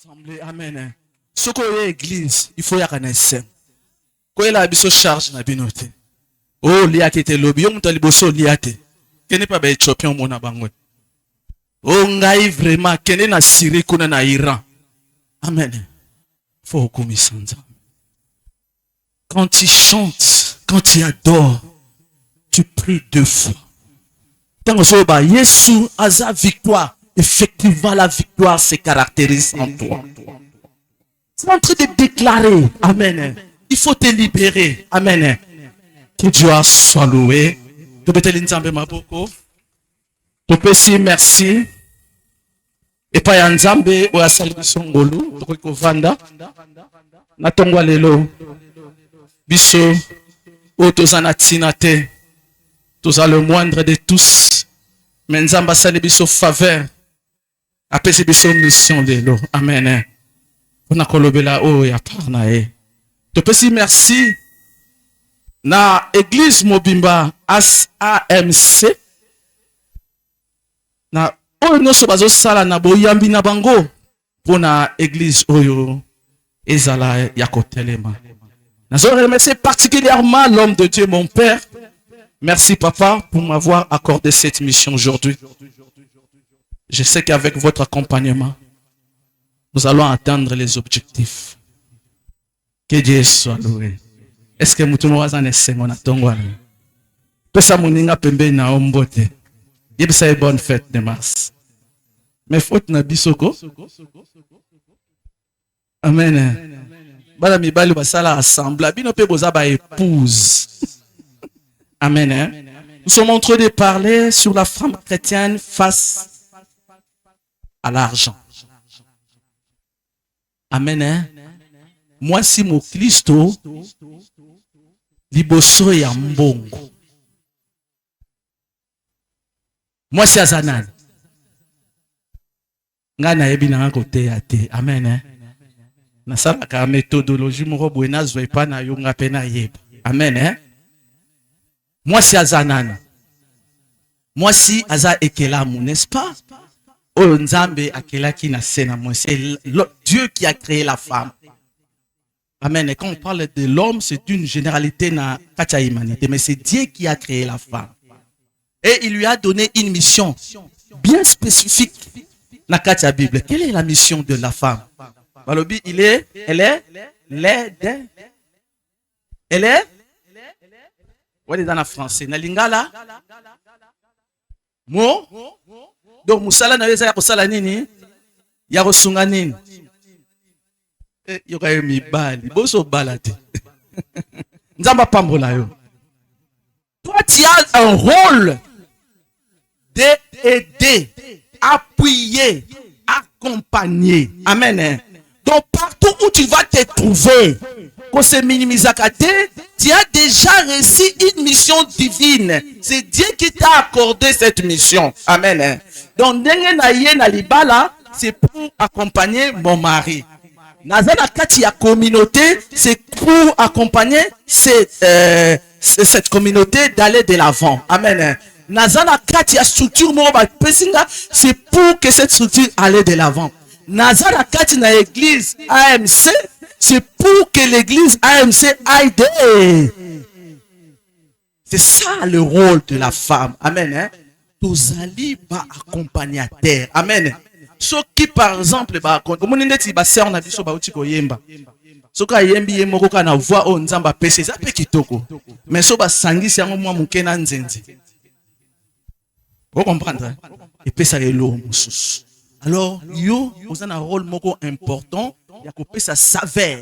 Assemblée, amen. Ce qu'on est église, il faut y avoir un essai. Quand il a besoin de charge, na binote. Oh, liya qui était lobby, on t'a liboso liate. Qu'est-ce pas ben champion mon abangwe. Oh, ngai vraiment, qu'est-ce na Syrie qu'on na Iran. Amen. Faut comme ça. Quand tu chantes, quand tu adores, tu pries 2 fois. Tant que Jésus a sa victoire. Effectivement, la victoire se caractérise en toi. C'est en train de déclarer. Amen. Il faut te libérer. Amen. Que Dieu soit loué. Tu peux te l'inzambe maboko. Tu peux dire merci. Et pas yanzambe ou asali songolo. Tu peux vanda. Na tongwa lelo. Biso. O tozana tinate. Toza le moindre de tous. Mais nzamba sali biso faveur. Après c'est biso mission lelo. Amen. On a kolobela o ya parna e. Tu peux dire merci. Na église mobimba AMC. Na oyo nyonso bazo sala na boyambi na bango. Pona église oyo ezala ya kotelema. Nazo remercier particulièrement l'homme de Dieu, mon père. Merci papa pour m'avoir accordé cette mission aujourd'hui. Je sais qu'avec votre accompagnement, nous allons atteindre les objectifs. Que Dieu soit loué. Est-ce que mutumo wazane sengona tongwana? Pesa muninga pembe na ombote. Yebisa bonne fête de mars. Mais faute na bisoko. Amen. Bala mibali basala assemblée. Bino pe boza ba épouse. Amen. Nous sommes en train de parler sur la femme chrétienne face à l'argent. Amen. Moi si mon Christo liboso ya mbongo. Moi si azanan. Nga na yebi na côté ya te. Amen. Na sala ka méthodologie moko bwena zwe pa na yo nga pe na yeba. Amen. Moi si azanan. Moi si aza ekelamu, n'est-ce pas? Oh nzambe akela ki na sena moi c'est Dieu qui a créé la femme. Amen. Et quand on parle de l'homme, c'est une généralité na kacha humanité, mais c'est Dieu qui a créé la femme. Et il lui a donné une mission bien spécifique na kacha Bible. Quelle est la mission de la femme? Balobi, elle est l'aide. Elle est ouais, dans la français. Na lingala mo donc musala na weza ya kosala nini? Ya kosunga nini? Yoka mibali boso balate. Nzamba pambola yo. Toi tu as un rôle d'aider, appuyer, accompagner. Amen. Donc partout où tu vas te trouver, qu'on se minimisakate, tu as déjà reçu une mission divine. C'est Dieu qui t'a accordé cette mission. Amen. Donc dengue na ye na libala, c'est pour accompagner mon mari. Nazana kati ya communauté, c'est pour accompagner cette communauté d'aller de l'avant. Amen. Nazana kati ya structure mo ba pesinga, c'est pour que cette structure aille de l'avant. Nazana kati na église AMC, c'est pour que l'église AMC aille de. C'est ça le rôle de la femme. Amen. Hein? Tous ali ba accompagnateur. Amen. Ce qui par exemple comme on dit ba sœur na biso ba uti ko yemba. Ce ka yembi yemoko ka na voix o nzamba pese za pe kitoko. Mais so ba sangisi yango mwa muke na nzenzi. Vous comprenez? Et puis ça est l'eau mususu. Alors yo vous avez un rôle moko important, ya ko pesa saveur.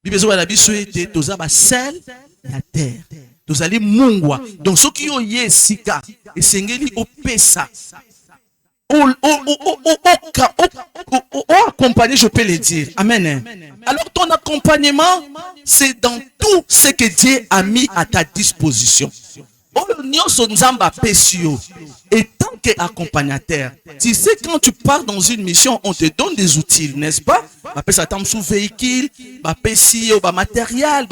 Bibezo la biso ete toza ba sel na terre. Tozali mungwa. Donc ceux qui ont yesika et sengeli opesa. Accompagner, je peux le dire. Amen. Alors ton accompagnement, c'est dans tout ce que Dieu a mis à ta disposition. Et tant qu'accompagnateur, tu sais, quand tu pars dans une mission, on te donne des outils, n'est-ce pas? Ça tombe sous véhicule, matériel,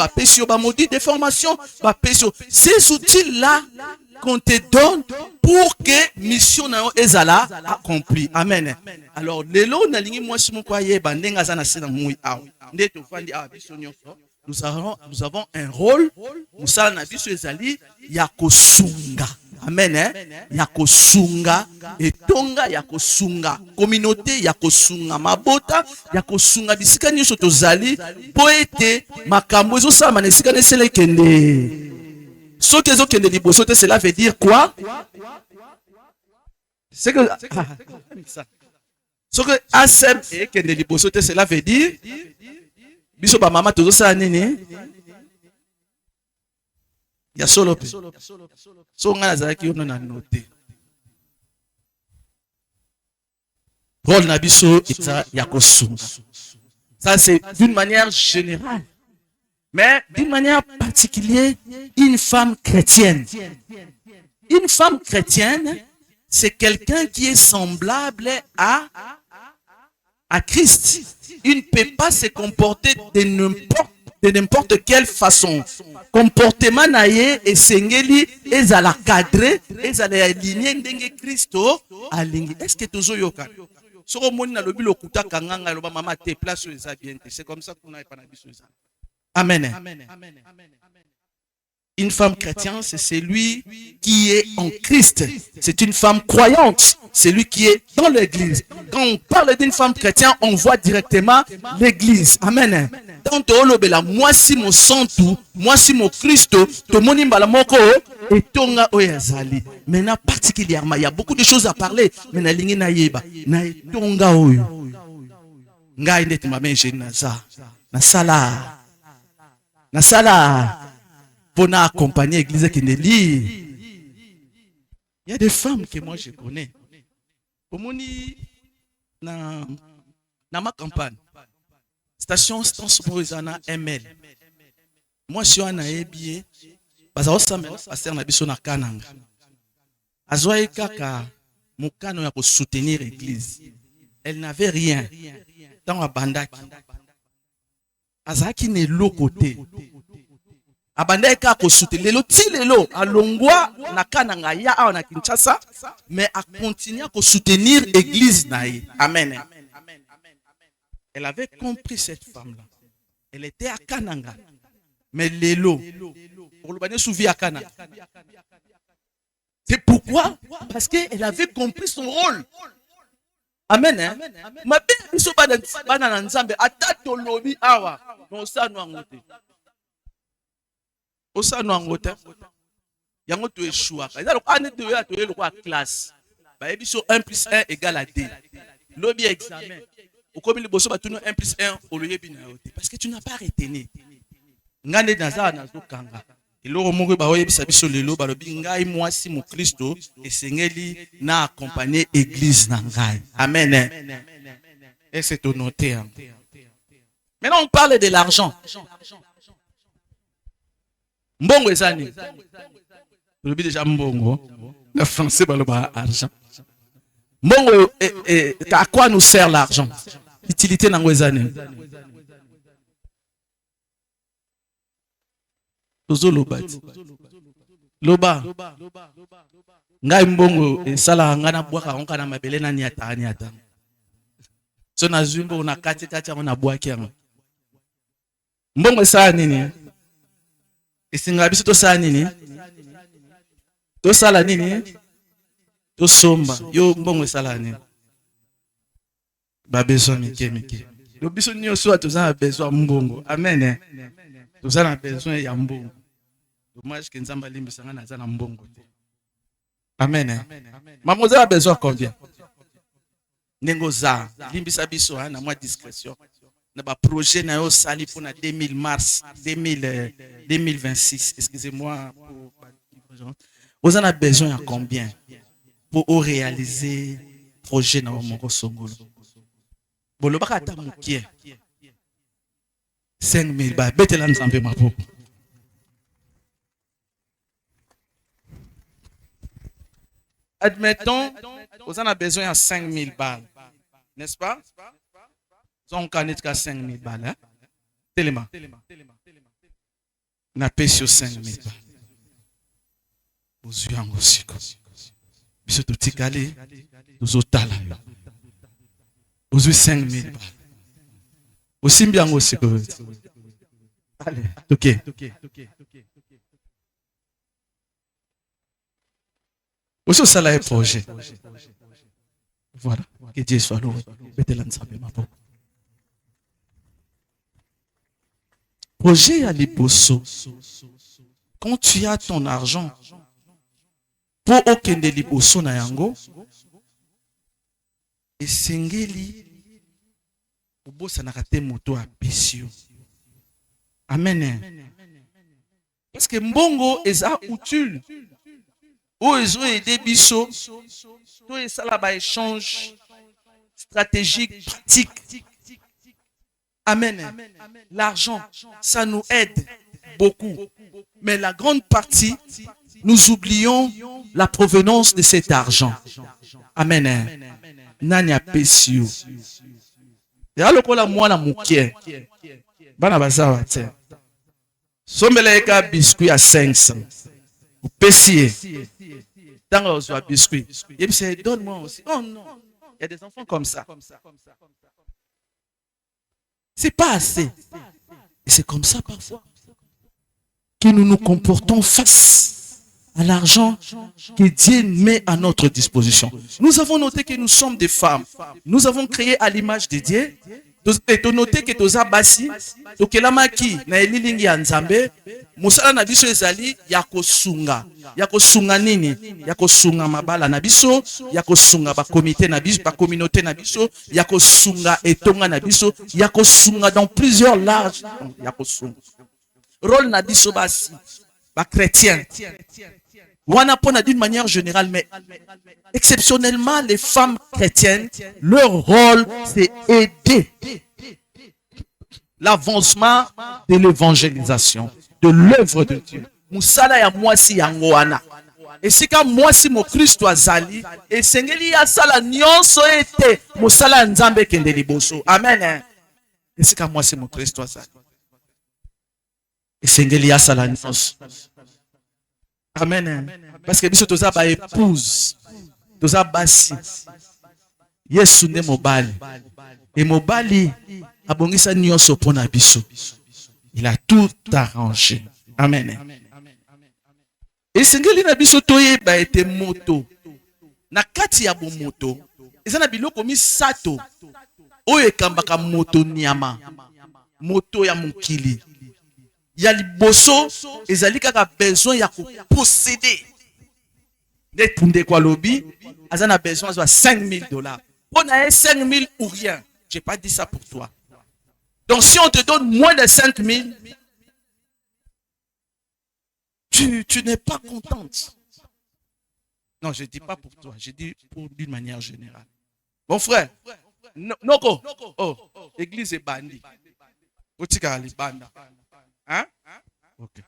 module de formation. Ces outils-là qu'on te donne pour que mission na yo ezala accompli. Amen. Alors lelo na lingi mwasi moko ayeba ndenga za na sena mui awa nde tofandi awa biso nyonso nous avons un rôle musala na biso ezali ya kosunga. Amen. Ya kosunga etonga, ya kosunga communauté, ya kosunga mabota, ya kosunga bisika nyonso tozali po ete makambo ezosala na esika nesele kende. Soki ezokende liboso te, cela veut dire quoi? C'est que ce que ASEM ekende liboso te, cela veut dire biso ba mama tozosala nini? Ya solo pe. So nga nazalaki yo na note. Rôle na biso eza ya kosunga. Ça c'est d'une manière générale. Mais d'une manière particulière, une femme chrétienne. Une femme chrétienne, c'est quelqu'un qui est semblable à Christ. Il ne peut pas se comporter de n'importe quelle façon. Comportement naïe et sengeli et à la cadrer et à la aligner ndenge Christo aligné. Est-ce que tu as yoka? Sur le monde na lobi lokuta kanganga loba mama te place sur les bien. C'est comme ça qu'on a pas nabiso. Amen. Une femme chrétienne, c'est celui qui est en Christ. C'est une femme croyante. C'est lui qui est dans l'église. Quand on parle d'une femme chrétienne, on voit directement l'église. Amen. Dans Tolobela, moi si mon santu, moi si mon Christo, to monimba la moko et tonga oyazali. Maintenant particulièrement, il y a beaucoup de choses à parler. Mais na lingi na yeba, na tonga oyo. Ngai net ma menje naza. Na sala. Na sala. Pour accompagner l'église qui ne lit. Il y a des femmes que moi je connais. Pour moi, dans ma campagne, station Stance Moïsana ML. Moi, je suis un aébie. Parce que pasteur Nabiso na Kananga. Azoye kaka mukano ya ko soutenir l'église. Elle n'avait rien. Dans la bandaki. Azaki ne l'autre côté. Abandeka ko soutenir lelo ti lelo alongwa na Kananga ya a na Kinshasa, mais a continuer à soutenir l'église naïe. Amen. Elle avait compris cette femme-là. Elle était à Kananga. Mais lelo pour le bané souvi à Kananga. C'est pourquoi? Parce qu'elle avait compris son rôle. Amen. Ma belle biso bana nzambe atato lobi awa no sa no ngote. Osa no ngota yango to échoua eza lo ane to ya to le kwa classe ba ebiso 1 + 1 = 2 lobi examen okomi liboso batuno 1 + 1 oloyebi na yote parce que tu n'as pas retenu ngane naza na zo kanga eloro moko ba oyebisa biso lelo ba lobi ngai mwasi mu Kristo esengeli na accompagner église na ngai. Amen. Et c'est au noter. Maintenant on parle de l'argent. Mbongo ezani. Le bi déjà mbongo. Le français baloba argent. Mbongo à quoi nous sert l'argent? Utilité nango ezani. Tozo loba. Loba. Ngai mbongo esala ngana bwaka onka na mabele na niata. So na zumbo na kati na bwaki yango. Mbongo esala nini? Esinga biso tosala nini? Tosala nini? Tosomba. Yo mbongo esala nini? Ba besoin mike. Yo biso nyonso atozana besoin mbongo. Amen. Tozana besoin ya mbongo. Dommage que nzamba limbisa ngana za na mbongo te. Amen. Mamoza a besoin combien? Nengoza limbisa biso na moi discrétion. Na ba projet na yo sali pour na 2000 mars 2026. Excusez-moi pour vous en avez besoin à combien pour réaliser projet na mon songolo? Bolo baka ta mukie 5000 ba betela nzambe mapo. Admettons, vous en avez besoin à 5000 balles. N'est-ce pas? On connaît qu'à 5000 balles. Hein? Tellement. On a payé sur 5000 balles. Aux yeux aussi. biso totikali tozotala yo ozwi 5000 balles osimbi yango sikoyo allez toke ososala ye projet voilà que Dieu soit loué betela nzambe maboko projet ya liboso quand tu as ton argent pour okende liboso na yango esengeli obosanaka te moto apesi yo amen parce que mbongo eza utile oyo ezoyede biso to esala baéchange stratégique pratique amen l'argent ça nous aide beaucoup mais la grande partie nous oublions la provenance de cet argent amen nani apesi yo ya lokola mwana mokie bana bazawa te sombela eka biscuit à 500 opesi ye ntango ozwa biscuit yebisa donne-moi aussi oh non il y a des enfants comme ça c'est pas assez et c'est comme ça parfois que nous nous comportons face à l'argent que Dieu met à notre disposition. Nous avons noté que nous sommes des femmes. Nous avons créé à l'image de Dieu. Et tu noté que tu as basi, tu as maki na elilingi ya nzambe, musala na biso ezali ya kosunga. Ya kosunga nini? Ya kosunga mabala na biso, ya kosunga ba comité na biso, ba communauté na biso, ya kosunga etonga na biso, ya kosunga dans plusieurs larges, ya kosunga. Rôle na biso basi, ba chrétien. Wanapona d'une manière générale, mais exceptionnellement, les femmes chrétiennes, leur rôle, c'est aider l'avancement de l'évangélisation, de l'œuvre de Dieu. Musala ya mwasi yango wana. Et c'est quand mwasi mo Christo azali, et sengeli ya sala nyonso ete, musala nzambe kende liboso. Amen. Et c'est quand mwasi mo Christo azali. Et sengeli ya sala nyonso. Amen. Parce que biso toza ba épouse, toza basi. Yesu nde mobali. Et mobali abongisa nyonso pona biso. Il a tout arrangé. Amen. Et sengeli na biso toyeba ete moto. Na kati ya bo moto, eza na biloko misato oyo ekambaka moto nyama. Moto ya mokili. Il y a liboso ezali kaka besoin ya ko posséder des tunde kwa lobi azana besoin de $5,000 on a 5,000 ou rien j'ai pas dit ça pour toi donc si on te donne moins de 5,000 tu n'es pas contente non je dis pas pour toi je dis pour d'une manière générale mon frère noko oh église est bandit otika libanda. Hein? Ok.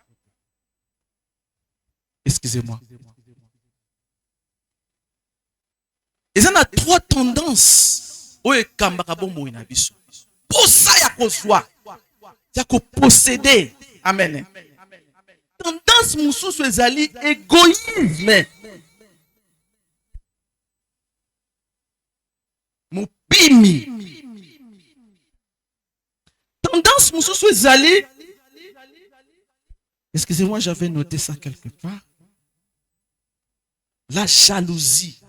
Excusez-moi. Il y a trois tendances. Oye kambaka bombo ina biso. Pour ça ya kozwa. Ya ko posséder. Amen. Tendance mususu ezali égoïsme. Mopimi. Tendance mususu ezali. Excusez-moi, j'avais noté ça quelque part. La jalousie.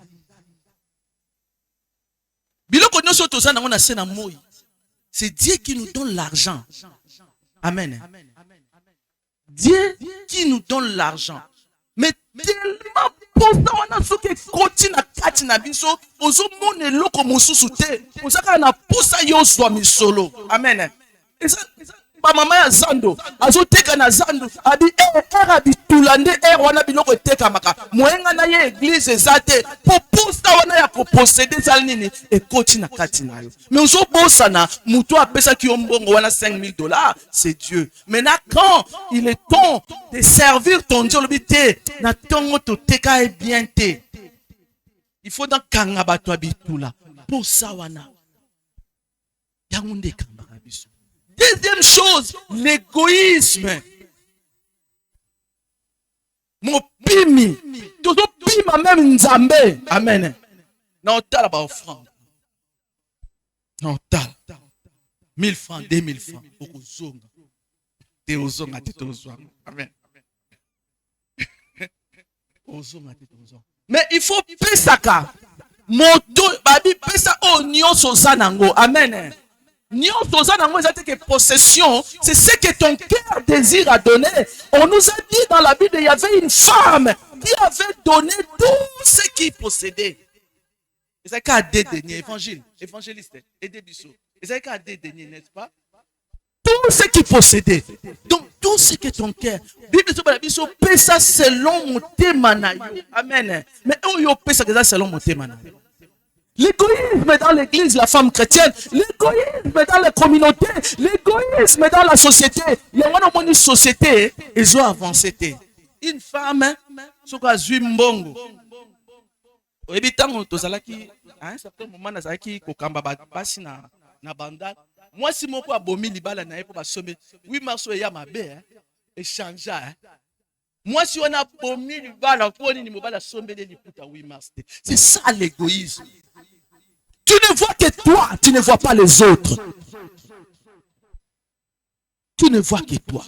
C'est Dieu qui nous donne l'argent. Amen. Dieu qui nous donne l'argent. Mais tellement pourtant on a ce que continue à katina biso ozo mone loko mosusu te. Osaka na posa yo zwa misolo. Amen. Ba mama ya zando azoteka na zando abi era bitulande wana biloko eteka maka moyenga na ye église ezate poposa wana ya ko posséder sal nini ekoti na kati na yo mais ozo bosana muto apesa ki mbongo wana $5,000 c'est Dieu maintenant quand il est temps de servir ton Dieu lobité na tongo to teka e bien te il faut dans kanga bato abitula posa wana yangunde kamba biso. Deuxième chose, l'égoïsme. Mon pimi. Toto pima même nzambe. Amen. Na otala ba offrande. Na otala. 1000 francs, 2000 francs. Okozonga. Te ozonga te tozonga. Amen. Ozonga te tozonga. Mais il faut pesaka. Moto babi pesa o nyonso zanango. Amen. Nyonso zanango ezate que possession, c'est ce que ton cœur désire à donner. On nous a dit dans la Bible, il y avait une femme qui avait donné tout ce qu'il possédait. C'est qu'à dédaigner, évangile, évangéliste, aidez Bissot. C'est qu'à dédaigner, n'est-ce pas? Tout ce qu'il possédait. Donc, tout ce que ton cœur. Bible Bissot, pesa selon mon témanayo. Amen. Mais où yo pesa selon mon témanayo? L'égoïsme dans l'église, la femme chrétienne, l'égoïsme dans les communautés, l'égoïsme dans la société. Il y a une société, ils ont avancé. Une femme, ce qu'on a vu mbongo. Au début, à un certain moment, il y a na banda. Moi, si mon abomi libala na pour sommet, oui, marso ya ma bé, échanger. Moi, si on a abomi libala pour ni mobala sommet de liputa oui mars. C'est ça l'égoïsme. Tu ne vois que toi, tu ne vois pas les autres. Tu ne vois que toi.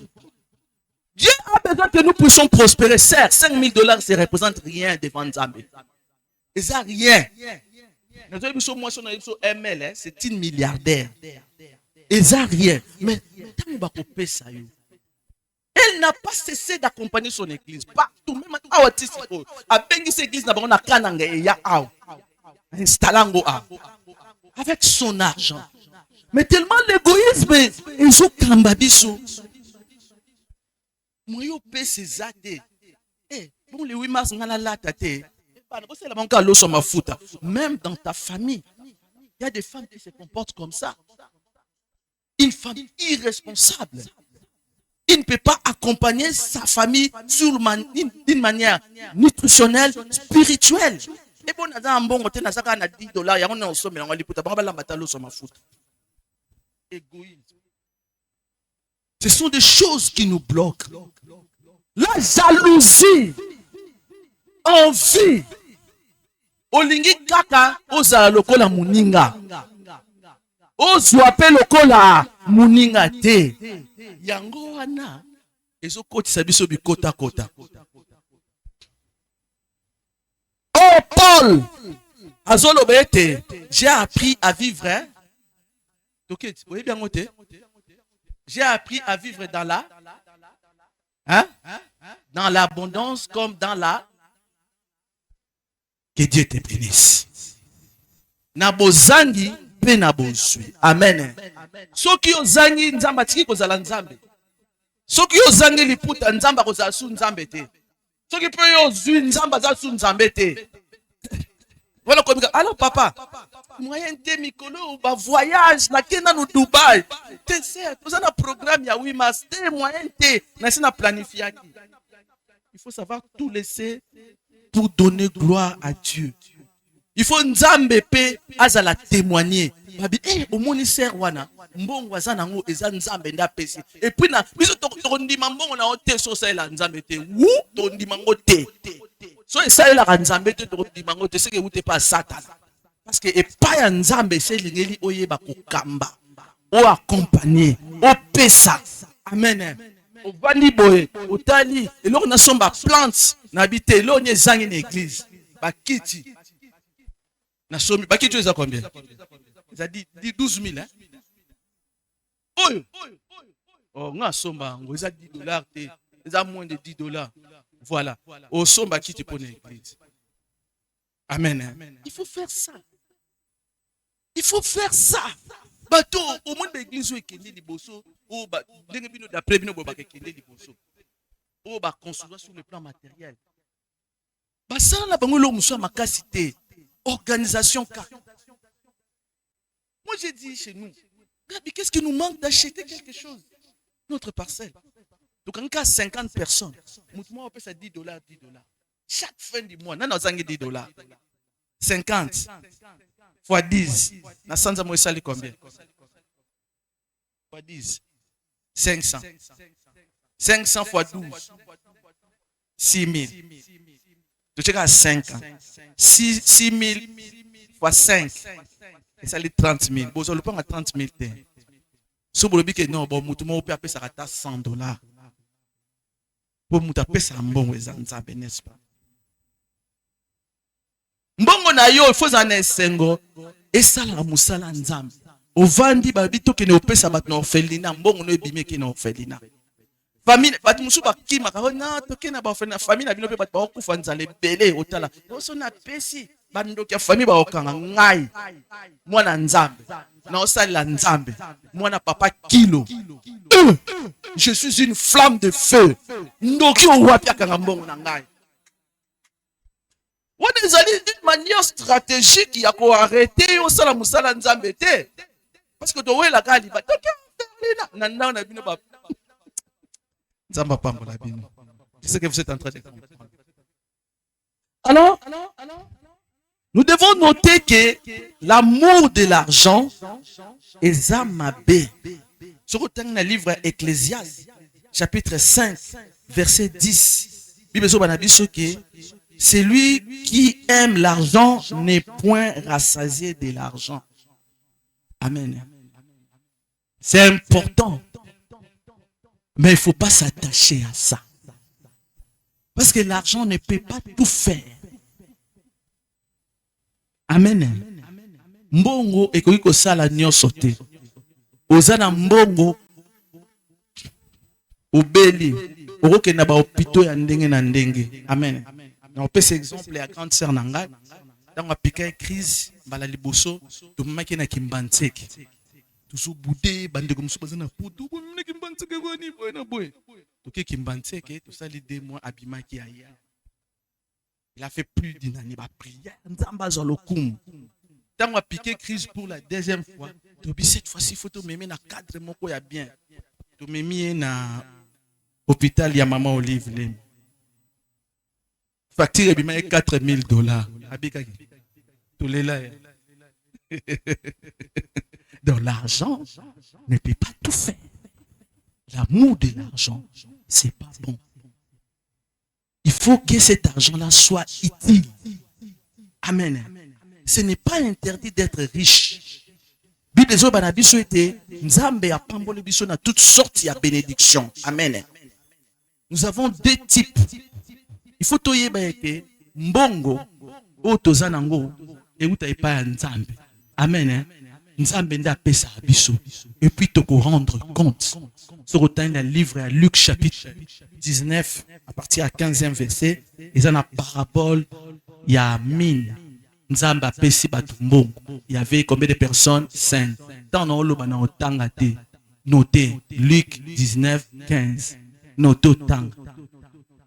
Dieu a besoin que nous puissions prospérer. Certes, $5,000, ça ne représente rien devant Zambé. Et ça, rien. C'est une milliardaire. Et ça, rien. Mais, elle n'a pas cessé d'accompagner son église. Partout, même à Ouatisiko. À Bengis église, on a Kananga et Yaao. Installango avec son argent. Mais tellement l'égoïsme, ils ont kambabiso. Moi, je paie ces athées. Bon, les 8 mars, on a la tate. Même dans ta famille, il y a des femmes qui se comportent comme ça. Une femme irresponsable. Il ne peut pas accompagner sa famille d'une manière nutritionnelle, spirituelle. Et bon, on a $10, il y a un somme, on a égoïsme. Ce sont des choses qui nous bloquent. La jalousie, envie. Olingi kaka, oza lokola muninga. Ozwape lokola muninga te. Yango wana, ezo kotisa biso bikota kota. Oh Paul, j'ai appris à vivre. J'ai appris à vivre dans la, dans l'abondance comme dans la. Que Dieu te bénisse. Nabozangi pe nabozwi. Amen. Soki ozangi nzamba tiki kozala nzambe. Soki ozangi liputa nzamba kozala su nzambe te. Soki pe ozwi nzamba za su nzambe te. Voilà comme ça. Alors papa, moyen de mikolo ba voyage na kenda no Dubaï. Te c'est, nous avons un programme ya 8 mars, te moyen te na sina planifier. Il faut savoir tout laisser pour donner gloire à Dieu. Il faut nzambe pe azala témoigner. Babi au moni ser wana mbongo azana ngo eza nzambe nda pesi. Et puis na biso to ndima mbongo na hotel so ça la nzambe te. Wu to ndima ngo te. So ça la nzambe te to ndima ngo te c'est que vous te pas Satan. Parce que et pas ya nzambe c'est lingeli oyeba kokamba. O accompagner, o pesa. Amen. Au bandi boye, au tali, et là on a son plante, n'habité, là on est zang une église, bakiti, na somi, bakiti tu as combien? Ça dit 12 000 hein? Oh, on a somba, on a $10, ils ont moins de $10. Voilà. Au somba bakiti pour l'église. Amen. Il faut faire ça. Il faut faire ça. Bateau, au monde de l'église où il y a des bossos, ou d'après bino bobake kende liboso o ba construire sur le plan matériel ba ça na bango lo muso makasi te organisation ka. Moi j'ai dit chez nous Gabi, qu'est-ce qui nous manque d'acheter quelque chose, notre parcelle. Donc en cas 50 personnes moi on peut ça $10 chaque fin du mois na zangi $10 50 fois 10 na sanza mo sali combien fois 10 500. 500 fois 12. 6 000. Tu checkes à 5 ans. 6 000 fois 5. Et ça, les 30 000. Bon, ça, le prend à 30 000. Si vous dites que non, bon, vous pouvez appeler ça à $100. Pour vous appeler ça un bon, n'est-ce pas? Mbongo na yo, il faut en esengo. Et ça, la musala nzambe. Au vandi, babito qui ne opesa bat na orphelinat. Mbongo no ebime qui na orphelinat. Famille, bat musu ba kima ka na toke na ba orphelinat. Famille na bino pe bat ba okufa nzale belé otala. Oso na pesi bando kia famille ba okanga ngai. Mwana nzambe. Na osala nzambe. Mwana papa kilo. Je suis une flamme de feu. Ndoki o wapi akanga mbongo na ngai. On est allé d'une manière stratégique, il y a quoi arrêter au salam musala nzambe te. Parce que toi la gali va toke nanda on a bino ba nzamba pambo la bino. C'est ce que vous êtes en train de comprendre. Alors, nous devons noter que l'amour de l'argent est zamabé. Sur le livre Ecclésiaste, chapitre 5, verset 10. Bible so banabiso que celui qui aime l'argent n'est point rassasié de l'argent. Amen. C'est important. Mais il ne faut pas s'attacher à ça. Parce que l'argent ne peut pas tout faire. Amen. Mbongo ekoki kosala nyonso te. Oza na mbongo obeli okokenda ba hôpitaux ya ndenge na ndenge. Amen. On peut cet exemple à grande sœur Nanga. Dans la piqué crise, bala liboso, tu m'as na kimbanseki. Tu sous boudé, bande comme ça na putu, tu m'as kimbanseki wani boy boy. Tu ke kimbanseki, tu ça l'idée moi abimaki aya. Il a fait plus d'une année ba prière, nzamba zolokum. Dans la piqué crise pour la deuxième fois, tu dis cette fois-ci faut te mettre na cadre moko ya bien. Tu me mis na hôpital ya maman Olive Lem. Facture est bien $4,000. Tous les là. Donc l'argent ne peut pas tout faire. L'amour de l'argent, c'est pas bon. Il faut que cet argent-là soit utile. Amen. Ce n'est pas interdit d'être riche. Bible zo banabiso était nzambe ya pambole biso na toutes sortes de bénédictions. Amen. Nous avons deux types. Il faut toyeba que mbongo otoza nango euta epa ya nzambe. Amen. Nzambe nda pesa biso. Et puis toko rendre compte. Ce retain le livre à Luc chapitre 19 à partir à 15e verset, ils ont la parabole il y a mine. Nzamba pesi batu mbongo. Il y avait combien de personnes? 5. Tant on lo bana otanga te. Notez Luc 19 15. Notez otanga.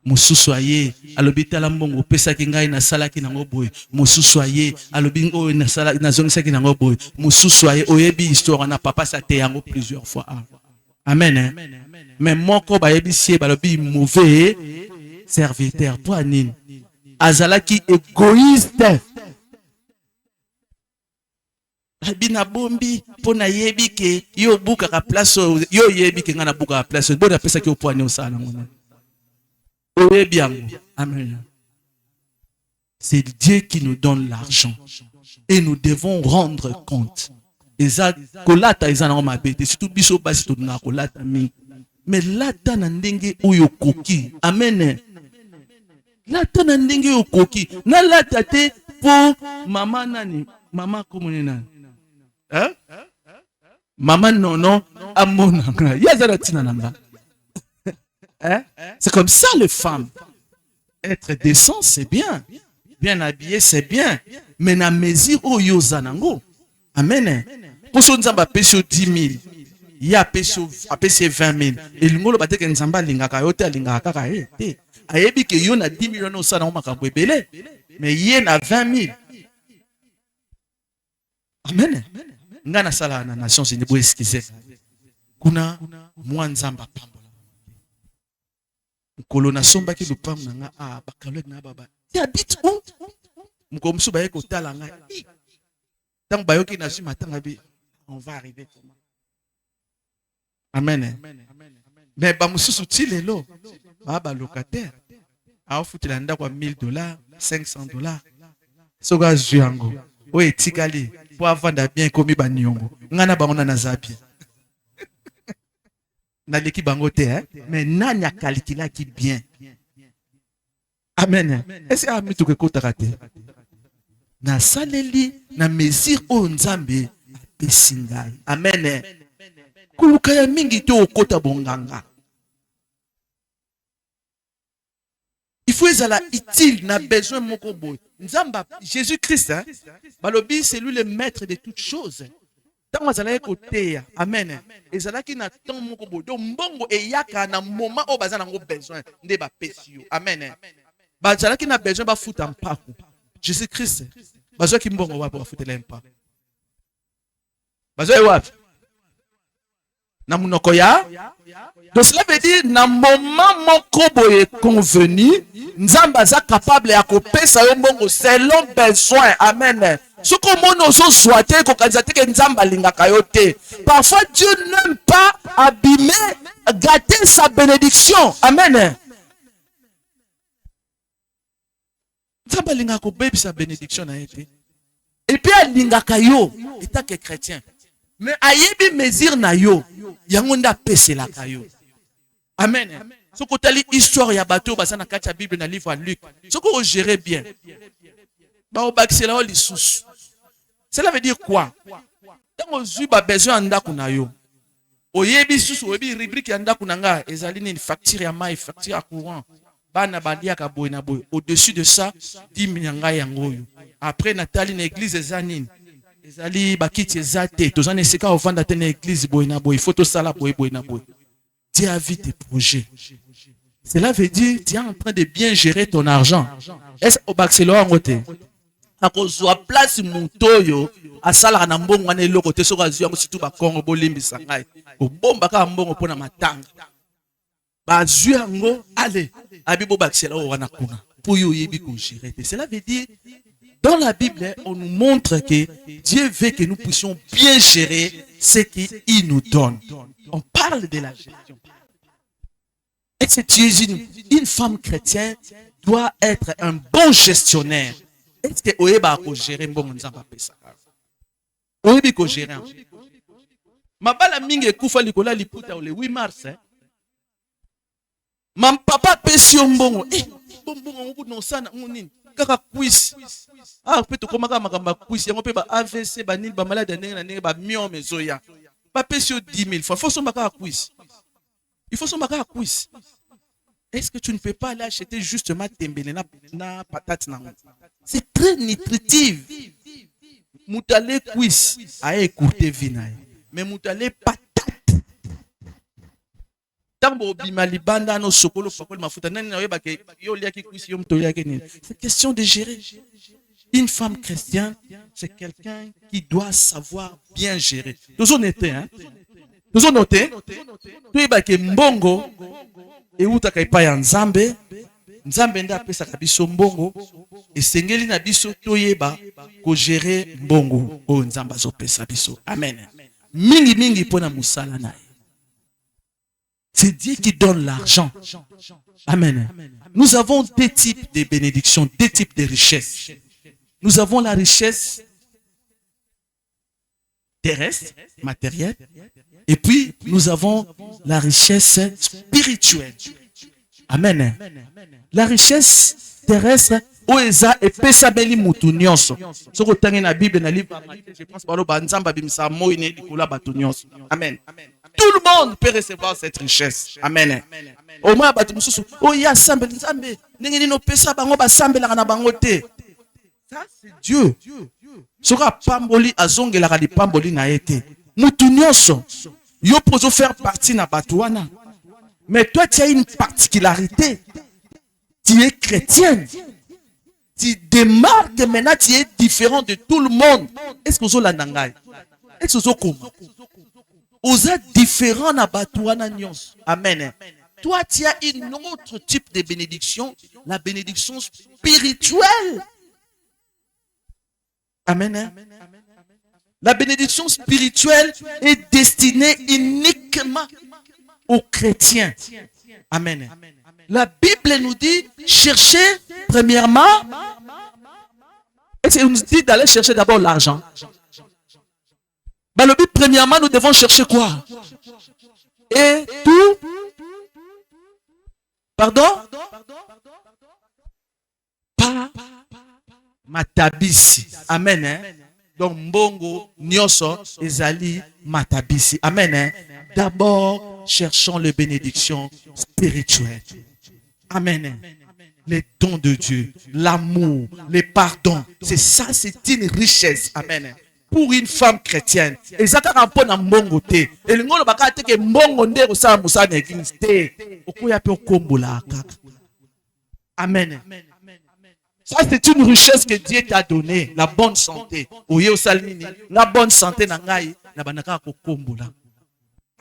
Mosusu aye alobita la mbongo pesa ki ngai na sala ki nango boy. Mosusu aye alobingo na sala na zongisa ki nango boy. Mosusu aye oyebi histoire na papa sa te yango plusieurs fois. Amen. Mais moko ba yebi sie balobi mauvais serviteur toi nini. Azala ki égoïste. Bina bombi pona yebi ke yo buka ka place yo yebi ke ngana buka ka place bona pesa ki opwane osala ngona. Amen. C'est Dieu qui nous donne l'argent. Et nous devons rendre compte. Mais lata na ndenge oyo koki. Amen. Lata na ndenge oyo koki. Na lata te po mama nani. Mama komone nani. Hein? Mama nono amonanga. Yazara tina nanga. Hein? C'est comme ça les femmes. Être décent, c'est bien. Bien habillé, c'est bien. Mais na mesure au yozanango. Amen. Pour ce nzamba pèse 10 000. Il y a pèse 20 000. Et le mot bate que nzamba lingaka yote lingaka ka ete. Ayebi que yo na 10 millions osana o makambo ebele. Mais yé na 20 000. Amen. Ngana sala na nation c'est nebo esquiser. Kuna mwa nzamba pambo. Kolona somba ki lupam nanga bakalek na baba. Tu habites où? Mukomsu baye ko talanga. Tant bayoki na sima tanga bi on va arriver comment? Amen. Mais ba mususu ti lelo ba locataire. aofutela ndako ya $1000, $500. Soka azwi yango. Oyo etikali po avanda bien komi baniongo. Ngana bango naza bien. Naleki bango te, hein? Mais nani akalikilaki bien. Amen. Est-ce que tu kotaka te? Na saleli na mesure o nzambe apesi ngai. Amen. Kuluka ya mingi te okota bonganga. Il faut ezala utile na besoin moko boy. Nzamba Jésus-Christ, hein? Balobi c'est lui le maître de toutes choses. Tant azala koteya. Amen. Ezala ki na temps moko boy. Donc mbongo eyaka na moment o bazana ngo besoin nde ba pesi yo. Amen. Bazala ki na besoin ba futa mpako. Jésus-Christ. Bazwa ki mbongo wa ba futela mpako. Bazwa wapi? Na munoko ya. Donc cela veut dire na moment moko boye convenu, nzamba za capable ya kopesa yo mbongo selon besoin. Amen. Soko mono zo soite ko kanzate ke nzamba lingaka yo te. Parfois Dieu n'aime pas abîmer, gâter sa bénédiction. Amen. Nzamba lingaka ko baby sa bénédiction na été. Et puis alingaka yo étant que chrétien. Mais ayebi mesure na yo, yango nda pesela kayo. Amen. Soko tali histoire ya bateau basa na kati ya Bible na livre à Luc. Soko o gérer bien. Ba o bakisela o lisusu. Cela veut dire quoi? Tango zui ba besoin ndako na yo. Oyebi susu oyebi rubrique ya ndako na nga ezali ni facture ya mai, facture ya courant. Bana balia ka boy na boy. Au-dessus de ça, 10 minyanga yango yo. Après natali na église ezanini. Ezali bakiti ezate tozana esika ovanda te na église boy na boy, photo sala boy na boy. Dieu a vu tes projets. Cela veut dire tu es en train de bien gérer ton argent. Est-ce au baxelo ngote? Akozwa place mutoyo asala na mbongo na eloko te soka zwa ngo situ ba Kongo bolimbisa ngai. Obomba ka mbongo pona matanga. Ba zwa ngo allez abibo baxelo wana kuna. Pour yo yebi ko gérer. Cela veut dire dans la Bible, on nous montre que Dieu veut que nous puissions bien gérer ce qu'il nous donne. On parle de la gestion. Est-ce que tu es une femme chrétienne doit être un bon gestionnaire? Est-ce que Oeba a géré bon nzamba pesa? Oeba a géré. Mabala mingi kufa likola liputa le 8 mars. Mam papa pesi mbongo. Mbongo nguno sana ngunini. Kaka quiz. Ah, peut to komaka makamba quiz yango pe ba AVC ba nil ba malade ndenge na ndenge ba mio mezoya. Ba pesio 10 000 fois. Faut sombaka quiz. Il faut sombaka quiz. Est-ce que tu ne peux pas aller acheter justement tembele na patate na? C'est très nutritif. Moutale quiz a écouté vinaï. Mais moutale patate. Tambo bimali banda no sokolo pakol mafuta nani na yeba ke yo liaki quiz yo mto yake ni. C'est question de gérer. Une femme chrétienne, c'est quelqu'un qui doit savoir bien gérer. Nous on était, hein? Nous on noté. Tu yeba ke mbongo e utaka ipa ya nzambe. Nzambe nda pesa kabiso mbongo esengeli na biso toyeba ko gérer mbongo o nzamba zo pesa biso. Amen. Mingi mingi pona musala na. C'est Dieu qui donne l'argent. Amen. Nous avons deux types de bénédictions, deux types de richesses. Nous avons la richesse terrestre, matérielle, et puis nous avons la richesse spirituelle. Amen. La richesse terrestre, oeza et pesa beli mutu nyonso. Soko tangi na Bible na livre, je pense balo banzamba bimisa moi ne likola batu nyonso. Amen. Tout le monde peut recevoir cette richesse. Amen. Au moins batu mususu, oh ya sambe nzambe, ndenge nino pesa bango ba sambela na bango te. Ça c'est Dieu. Soko pamboli azongela ka pamboli na été. Mutu nyonso, yo pozo faire partie na batu wana. Mais toi, tu as une particularité. Tu es chrétienne. Tu démarques maintenant, tu es différent de tout le monde. Est-ce que vous avez l'anangai? Est-ce que vous avez comment? Vous êtes différent na batouana nyons. Amen. Toi, tu as une autre type de bénédiction, la bénédiction spirituelle. Amen. La bénédiction spirituelle est destinée uniquement aux chrétiens. Amen. La Bible nous dit, cherchez premièrement, et on nous dit d'aller chercher d'abord l'argent. Le but, premièrement, nous devons chercher quoi? Et tout, pardon? Pas matabisi. Amen. Hein? Donc, mbongo, nyoso, ezali, matabisi. Amen. Hein? D'abord, cherchons les bénédictions spirituelles. Amen. Les dons de Dieu, l'amour, les pardons. C'est ça, c'est une richesse. Amen. Pour une femme chrétienne. Et ça, quand on a mbongo te. Et le monde va dire que mbongo nde ça musa n'existe te. Okuya pe okombola kaka. Amen. Ça, c'est une richesse que Dieu t'a donnée. La bonne santé. La bonne santé, parce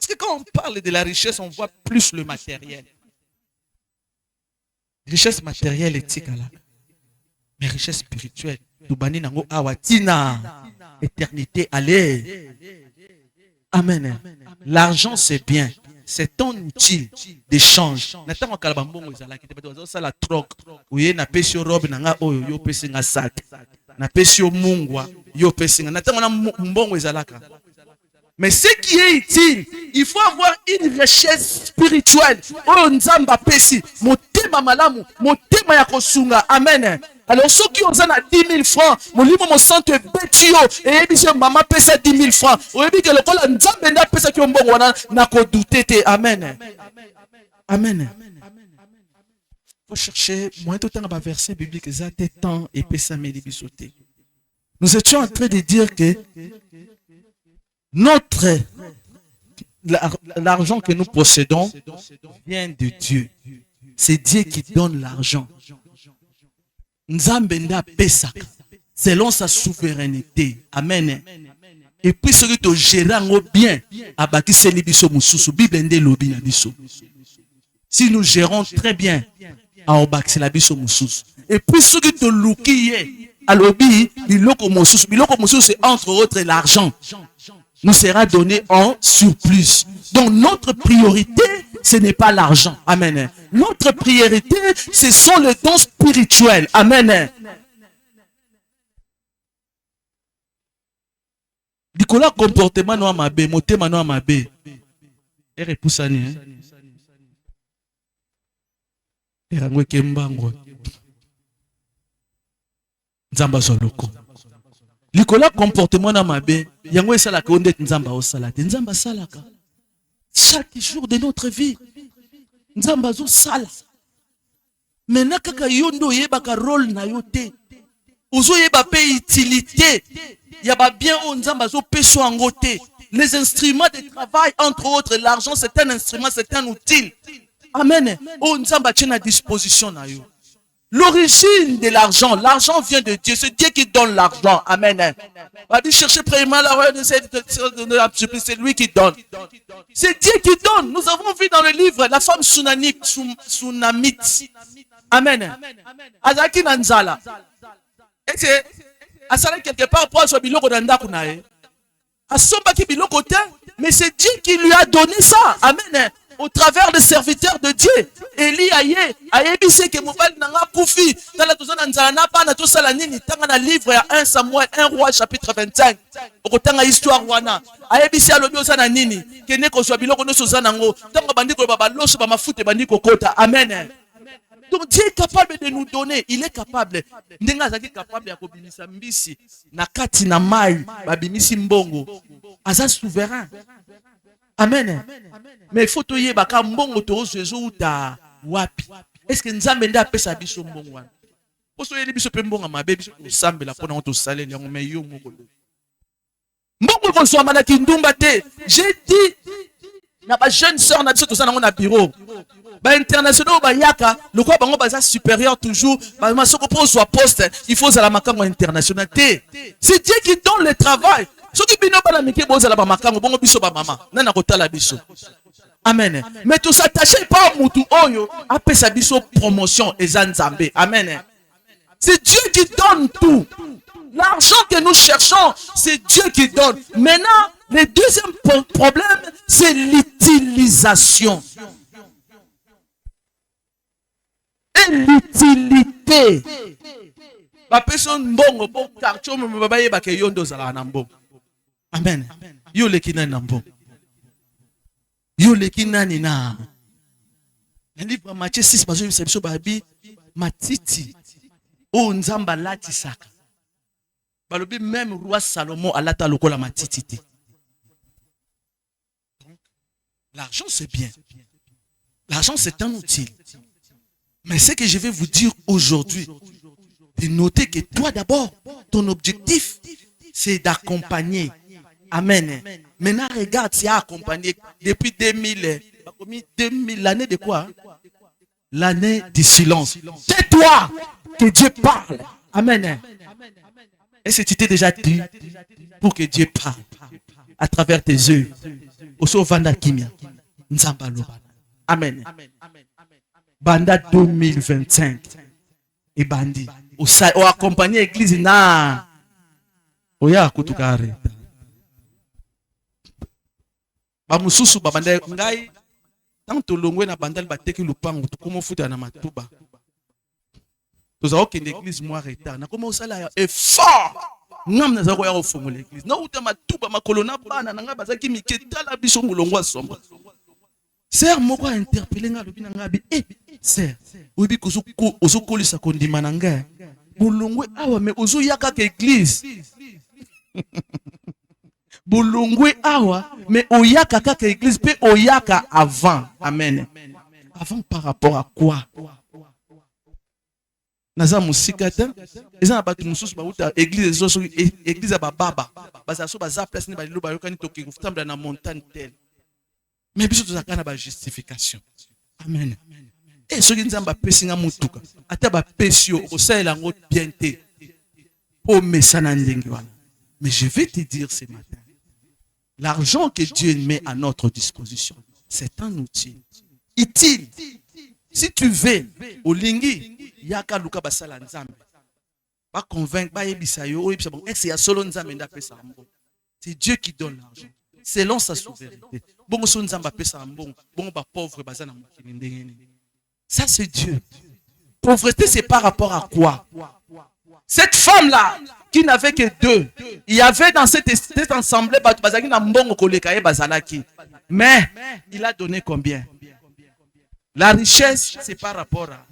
que quand on parle de la richesse, on voit plus le matériel. Richesse matérielle éthique là. Mais richesse spirituelle. Éternité, allez. Amen. L'argent, c'est bien. C'est un outil d'échange. La troc. Oui, na pesio robe na oyo yo pesi nga sac. Na pesio mungwa yo pesi nga. Na mbongo ezalaka. Mais ce qui est utile, il faut avoir une richesse spirituelle. Oh nzamba pesi, motema malamu, motema ya kosunga. Amen. Alors ceux qui ont 10 000 francs, mon livre mon centre betio et bien maman pesa 10 000 francs. Ou bien que le col nzambe na pesa ki mbongo wana na ko douter. Amen. Amen. Faut chercher moins de temps à verset biblique exact temps et pesa melibisoté. Nous étions en train de dire que l'argent que nous possédons vient de Dieu. C'est Dieu qui donne l'argent. Nzambenda pesaka selon sa souveraineté. Amen. Et puis celui qui gère bien abaki selibiso mususu Bible ndé lobi na biso. Si nous gérons très bien a obaki labiso mususu. Et puis celui qui lukiye alobi biloko mususu c'est entre autres l'argent. Nous sera donné en surplus. Donc notre priorité, ce n'est pas l'argent. Amen. Notre priorité, ce sont les dons spirituels. Amen. Nicolas comportement no amabe, motema no amabe. Et repoussani. Et rangwe kembango. Nzamba zoloko. Nicolas comportement na mabe, yango esala ka ondet nzamba osala te. Nzamba salaka. Chaque jour de notre vie, nzamba zo sala. Maintenant kaka yondo yebaka rôle na yo te. Ozo yeba pe utilité. Ya ba bien o nzamba zo peso ango te. Les instruments de travail entre autres, l'argent c'est un instrument, c'est un outil. Amen. O nzamba tient à disposition na yo. L'origine de l'argent, l'argent vient de Dieu. C'est Dieu qui donne l'argent. Amen. On va dire chercher premièrement c'est lui qui donne. C'est Dieu qui donne. Nous avons vu dans le livre la femme Sunamite. Amen. Azaki Nanzala. Et c'est Asala quelque part pour son biloko d'anda kunae. Asomba ki biloko te, mais c'est Dieu qui lui a donné ça. Amen. Au travers des serviteurs de Dieu. Eli ayebi se ke mobali nanga kufi tala tozana nzala na pa na tosala nini tanga na livre ya 1 Samuel 1 roi chapitre 25 okotanga histoire wana ayebi se alobi osana nini kene ko zwa biloko noso zana ngo tanga bandiko baba loso ba mafute bandiko kota. Amen. Donc Dieu est capable de nous donner, il est capable. Ndenga zaki capable ya kobimisa mbisi na kati na mai babimisi mbongo. Aza souverain. Amen. Mais il faut te dire que mbongo to zezo uta wapi. Est-ce que nzambe nda pesa biso mbongo wana? Poso yeli biso pe mbongo mabe biso sambela pona to saleli yango me yo moko. Mbongo ko so amana kindumba te. J'ai dit na ba jeune sœur na biso to sana na bureau. Ba international ba yaka, le quoi bango baza supérieur toujours, ba masoko po so poste, il faut za la makango international te. C'est Dieu qui donne le travail. Soki bino bana mike boza la ba makango bongo biso ba mama nana kotala biso. Amen. Mais tout s'attacher pas au mutu oyo apesa biso promotion eza nzambe. Amen. C'est Dieu qui donne tout. L'argent que nous cherchons, c'est Dieu qui donne. Maintenant, le deuxième problème, c'est l'utilisation. et l'utilité. La personne bongo pour quartier me babaye ba ke yondo zala na mbongo. Amen. Yo le kinani na mbongo. Yo le kinani na. Le livre Matthieu 6 bazo biso babi matiti o nzamba lati saka. Balobi même roi Salomon alata lokola matiti te. L'argent c'est bien. L'argent c'est un outil. Mais ce que je vais vous dire aujourd'hui, de noter que toi d'abord, ton objectif, c'est d'accompagner. Amen. Maintenant, regarde, tu as accompagné depuis 2000, l'année de quoi? L'année du silence. C'est toi que Dieu parle. Amen. Est-ce que tu t'es déjà dit pour que Dieu parle à travers tes yeux? Amen. Banda 2025 et bandi. Ou accompagner l'église na. Oya kutukare. Ba mususu ba banda ngai. Tant to longwe na bandal ba teki lupango to komo futa na matuba. Toza oke l'église moi retard. Na komo osala ya effort. Ngam na zako ya ofongo l'église. Na uta matuba makolona bana na nga bazaki miketala biso mulongwa somba. Sœur moko interpellé nga lobi na ngabi sœur obi ozo kolisa kondima na nga bolongwe awa me ozo yaka ke église bolongwe awa me oyaka ka église pe oyaka avant. Amen. Avant par rapport à quoi? Naza musikata eza na batu mususu bauta église zo église ya baba baza so baza place ni balilo bayokani toki kufutambla na montagne telle. Mais biso tozaka na ba justification. Amen. Et ce qui nous a pesi nga mutuka ata ba pesio osaela ngo bien te o mesana ndengi wana. Mais je vais te dire ce matin, l'argent que Dieu met à notre disposition, c'est un outil utile. Si tu veux olingi yaka luka basala nzambe ba convaincre ba yebisa yo oyebisa bon ex ya solo nzambe nda pesa mbo. C'est Dieu qui donne l'argent selon sa souveraineté. Bon so nzamba pesa mbongo, bon ba pauvre bazana mokili ndengeni. Ça c'est Dieu. Pauvreté c'est par rapport à quoi? Cette femme là qui n'avait que deux, il y avait dans cette assemblée bazaki na mbongo koleka ye bazalaki. Mais il a donné combien? La richesse c'est par rapport à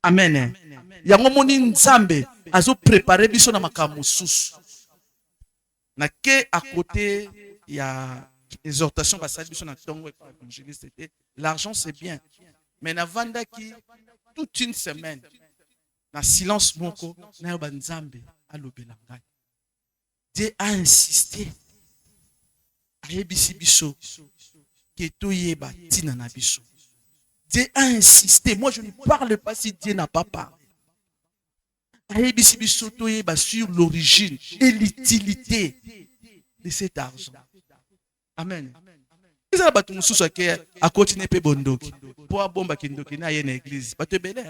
Amen. Yango moni nzambe azo préparer biso na makambo susu. Na ke à côté il y a exhortation basali biso na tongo évangéliste c'était l'argent c'est bien. Mais na vanda qui toute une semaine na silence moko na ba nzambe alobela ngai. Dieu a insisté. Ayebisi biso ke toyeba tina na biso. Dieu a insisté. Moi, je ne parle pas si Dieu n'a pas parlé. Sur l'origine et l'utilité de cet argent. Amen. Ils ont battu sous à continuer pe bondoki. Pour bomba kindoki na yene église. Ba te belé.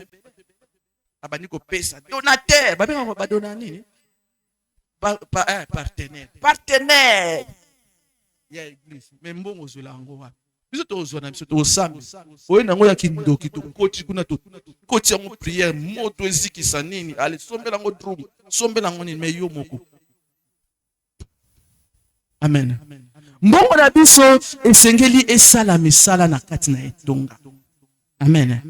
Abani ko pesa. Donateur. Ba bien ba donani. Partenaire. Partenaire. Ya église. Mais mbongo zolango wa. Biso tozwana biso tozami oyo nango ya kindoki to koti kuna to koti yango prière moto ezikisa nini ale sombela ngo drum sombela ngo nini me yo moko. Amen. Mbongo na biso esengeli esala misala na kati na etonga. Amen.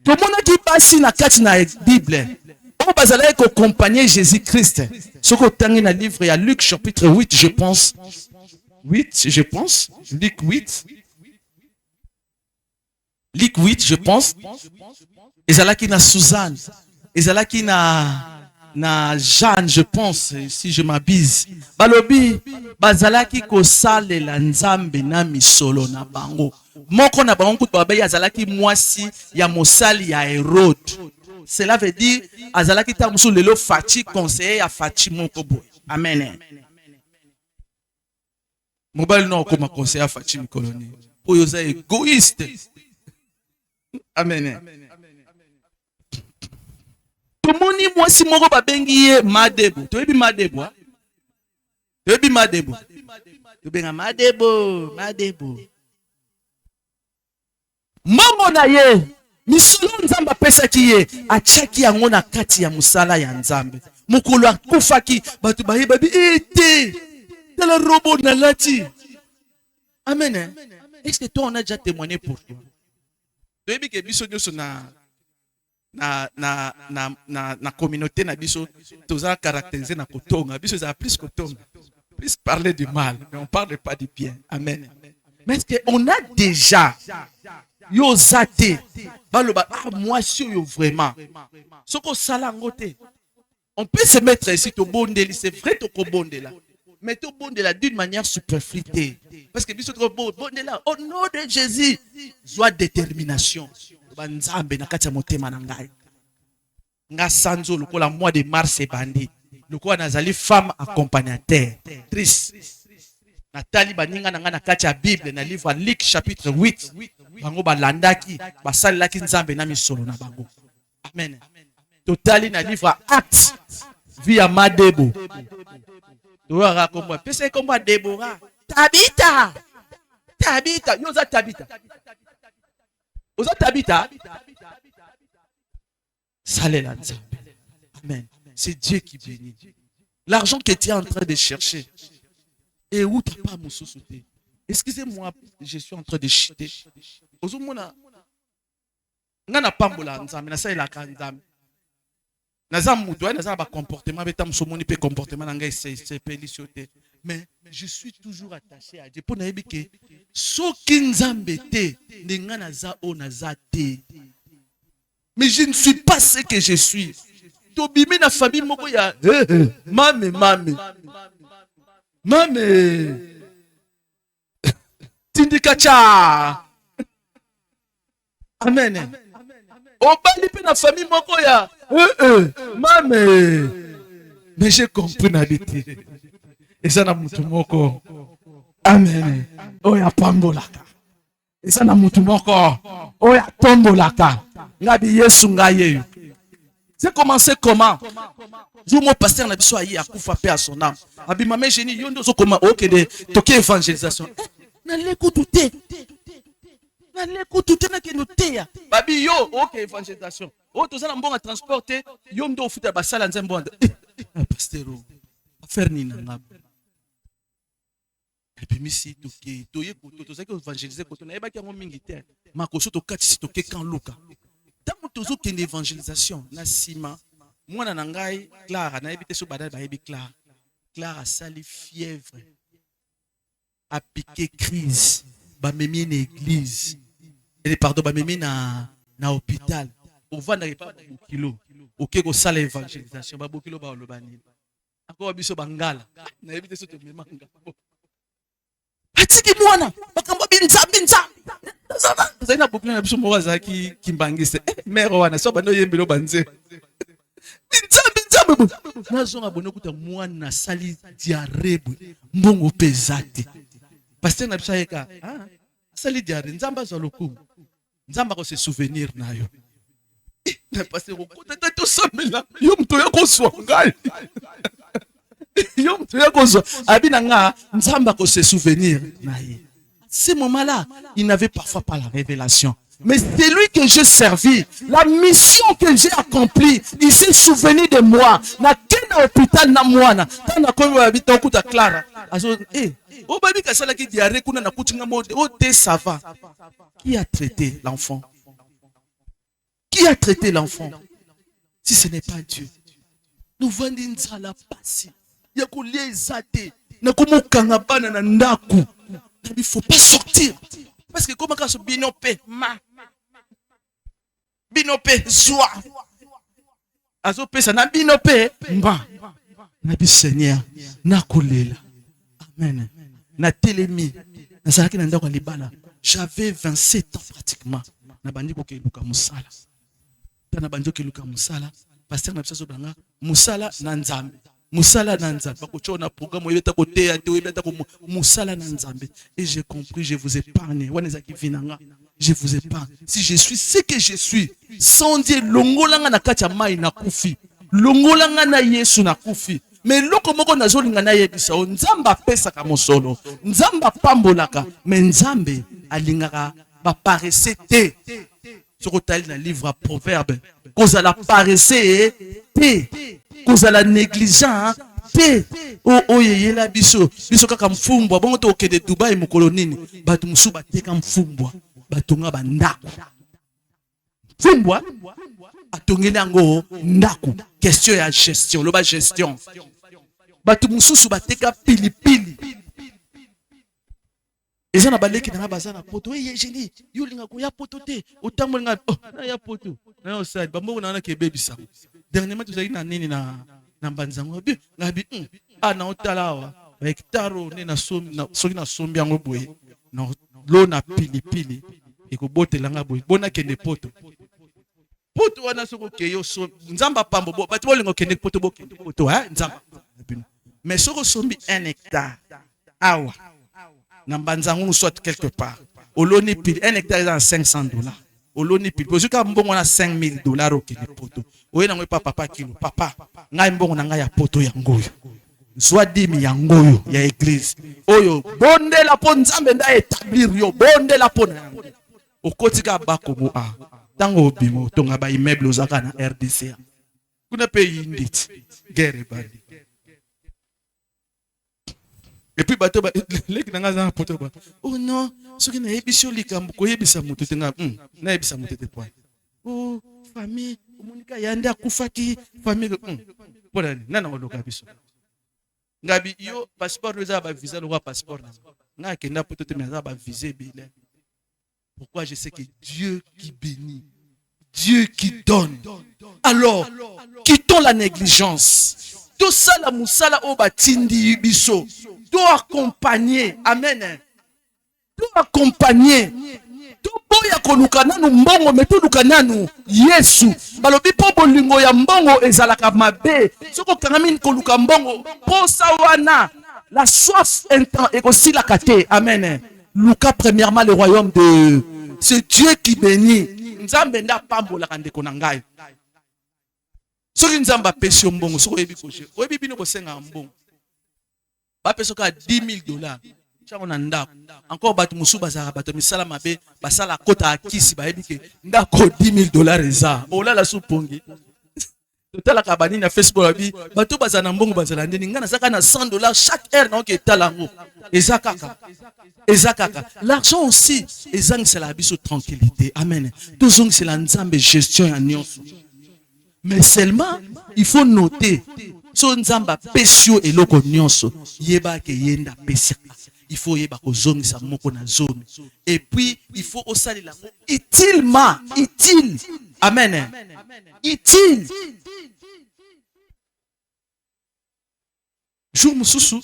To mona ki basi na kati na Bible o bazala ko accompagner Jésus-Christ. Soko tangi na livre ya Luc chapitre 8 je pense. Luc 8 Luc 8, je pense. Ezalaki na Suzanne. Ezalaki na Jeanne, je pense, si je m'abuse. Balobi, bazalaki ko sale la nzambe na misolo na bango. Moko na bango kutu babayi azalaki mwasi ya mosali ya Hérode. Cela veut dire, azalaki ta musu lelo Fachi conseiller ya Fachi moko boy. Amen. Mobile no koma conseiller ya Fachi mikoloni. Oyo za égoïste. Amen. Tomoni mwasi moko babengi ye Madebo. Toyebi Madebo. Toyebi Madebo. Tobenga Madebo. Mbongo na ye misolo nzambe apesaki ye atiaki yango na kati ya mosala ya nzambe. Mokolo akufaki bato bayebabi ete tala robo nalati. Amen. Est-ce que toi on a déjà témoigné pour toi? Toyebi ke biso nyonso na communauté na biso toza caractérisé na kotonga. Biso za plus kotonga. Plus parler du mal, mais on parle pas du bien. Amen. Mais est-ce qu'on a déjà yo zate baloba moi si yo vraiment soko sala ngote. On peut se mettre ici to bondeli, c'est vrai to ko bondela. Mais to bondela d'une manière superflue. Parce que biso to bondela au nom de Jésus, soit détermination. Banzambe na kati ya motema na ngai. Nga sanzo lokola mois de mars et bandi. Lokola nazali femme accompagnateur. Triste. Nathalie baninga na kati ya Bible na livre Luc chapitre 8. Bango balandaki, basalaki nzambe na misolo na bango. Amen. Totali na livre Actes via Madebo. Doara komba, pese komba Deborah. Tabita. Tabita, yoza Tabita. Oza Tabita. Salé la nzambe. Amen. C'est Dieu qui bénit. L'argent que tu es en train de chercher. Et où tu n'as pas mon sous-souté. Excusez-moi, je suis en train de chuter. Ozumona. Ngana pambola nzambe na sa ila kanzambe. Naza mutu naza ba comportement beta msomoni pe comportement na ngai c'est pélicioté. Mais je suis toujours attaché à Dieu. Pour nayebi ke soki nzambe te ninga naza o naza te. Mais je ne suis pas ce que je suis. Tobimi na famille moko ya mame. Tindikacha. Amen. Obali pe na famille moko ya mame. Mais j'ai compris na biti. Et ça na mutu moko. Amen. Oya pambolaka. Et ça na mutu moko. Oya tombolaka. Ngabi Yesu ngaye. C'est commencé comment? Jour mon pasteur na biso ayi akufa pe à son âme. Abi mame génie yondo so comment OK de toquer évangélisation. Na l'écoute té. Na l'écoute té na ke no té ya. Babi yo OK évangélisation. O to za mbonga transporter yo ndo futa basala nzembo. Pasteur faire ni na ngam. Et puis misi toke toye koto to za ke évangéliser koto na yeba ki ngo mingi té. Makoso to katisi toke kan luka. Tant tozo ke évangélisation na sima mwana na ngai Clara na ebite so badal ba yebi Clara. Clara sali fièvre. A piqué crise. Ba memi na église. Et pardon ba memi na hôpital. Au vanda pas kilo. OK ko sala évangélisation ba bokilo ba olobani. Ako biso bangala. Na ebite so to memanga. Atiki mwana bakamba binza. Zaina bokilo na biso mo wazaki kimbangise. Mère wana so bano yembelo banze. Nazonga bono kuta mwana sali diarebu mbongo pezate. Pasteur na biso yeka sali diare nzamba zo lokumu. Nzamba ko se souvenir nayo. Na pasteur ko kuta to somela yo mto yako swanga. Yo mto yako zo abina nga nzamba ko se souvenir nayo. Ce moment-là, il n'avait parfois pas la révélation. Mais c'est lui que j'ai servi. La mission que j'ai accomplie, il s'est souvenu de moi. Na kena hôpital na mwana. Tana ko habita okuta Clara. Azo o babi ka sala ki diarrhée kuna na kutinga mode. O te ça va. Qui a traité l'enfant? Qui a traité l'enfant? Si ce n'est pas Dieu. Nous vendons nzala pasi. Ya ko liezate. Na ko mokanga bana na ndaku. Il ne faut pas sortir. Parce que comment quand binopé binopé joie. Azo pesa na binopé mba. Na bi Seigneur na kolela. Amen. Na telemi. Na salaki na ndako libala. J'avais 27 ans pratiquement. Na bandi ko keluka musala. Na bandi ko keluka musala. Pasteur na biso banga musala na nzambe. Musala na nzambe. Bakochona programme oyebeta ko te ate oyebeta ko musala na nzambe. Et j'ai compris, je vous épargne. Wanezaki vinanga. Je vous épargne. Si je suis ce que je suis, sans Dieu, longolanga na kati ya mai na kufi. Longolanga na Yesu na kufi. Mais loko moko nazolinga na yebisa o nzamba pesa ka mosolo. Nzamba pambolaka, mais nzambe alingaka ba paresse te. Ce que dans le livre à Proverbe. Cause à la paresse, cause à la négligence, oh yeye la biso kaka mfumbwa bongo to okende Dubai mokolo nini bato musu bateka mfumbwa batonga bandako mfumbwa atongeli yango ndako question ya gestion loba gestion bato mususu bateka pilipili eza na baleki na baza na poto ye génie yo linga ko ya poto te otambola nga na ya poto na yo side bambo na ke bebisa dernièrement tu na nini na mbanzango bi ngabi na otalawa hektaro ne na soki na sombi yango boye na lo na pilipili ekobotela nga boye bona kende poto wana soko ke yo so nzamba pambo bo bato bolingo kende poto bo kende poto nzamba mais soko sombi 1 hectare awa na mbanzango soit quelque part oloni pili 1 hectare dans $500 oloni pili pozuka mbongo na $5,000 okende poto oye nango papa kilo papa ngai mbongo na ngai ya poto ya ngoyo soit 10,000 ya ngoyo ya église oyo bondela po nzambe nda établir yo bondela po na okotika bakomo tango obimo tonga ba immeuble ozaka na RDC kuna pe indit guerre bandi et puis bato leki nanga za poto ba oh non soki na yebisio likambo ko yebisa mutu tenga na yebisa mutu te point oh famille omonika yande akufaki famille pona nana oloka biso ngabi yo passeport reza ba visa lo passeport na kenda poto te meza ba visa bile. Pourquoi je sais que Dieu qui bénit, Dieu qui donne. Alors, quittons la négligence. Tout ça la musala o batindi biso. Doit accompagner, amen. Doit accompagner. Tout boya koluka nanu mbongo metu luka nanu Yesu. Balobi po bolingo ya mbongo ezalaka mabe. Soko kangamini koluka mbongo po sawana la soif et aussi la kate. Amen. Lucas premièrement le royaume de c'est Dieu qui bénit. Nzambe nda pambola kandeko na ngai. Soki nzamba pesi mbongo soko yebi koje. Oyebi bino bosenga mbongo. Ba peso ka $10,000. Chango na ndako. Encore bato musu bazara bato misala mabe basala kota akisi ba yebi ke ndako $10,000 eza. Olala supongi. Totala kabani na Facebook abi bato bazana mbongo bazala ndeni ngana saka na $100 chaque heure na ke talango. Ezakaka. L'argent aussi, c'est la biso tranquillité. Amen. Tous c'est la nzambe gestion en mais seulement il faut noter son nzamba pesio et loko nyonso yeba ke yenda pesia. Il faut yeba ko zongi sa moko na zone. Et puis il faut osali la utile. Amen. Utile. Jour mususu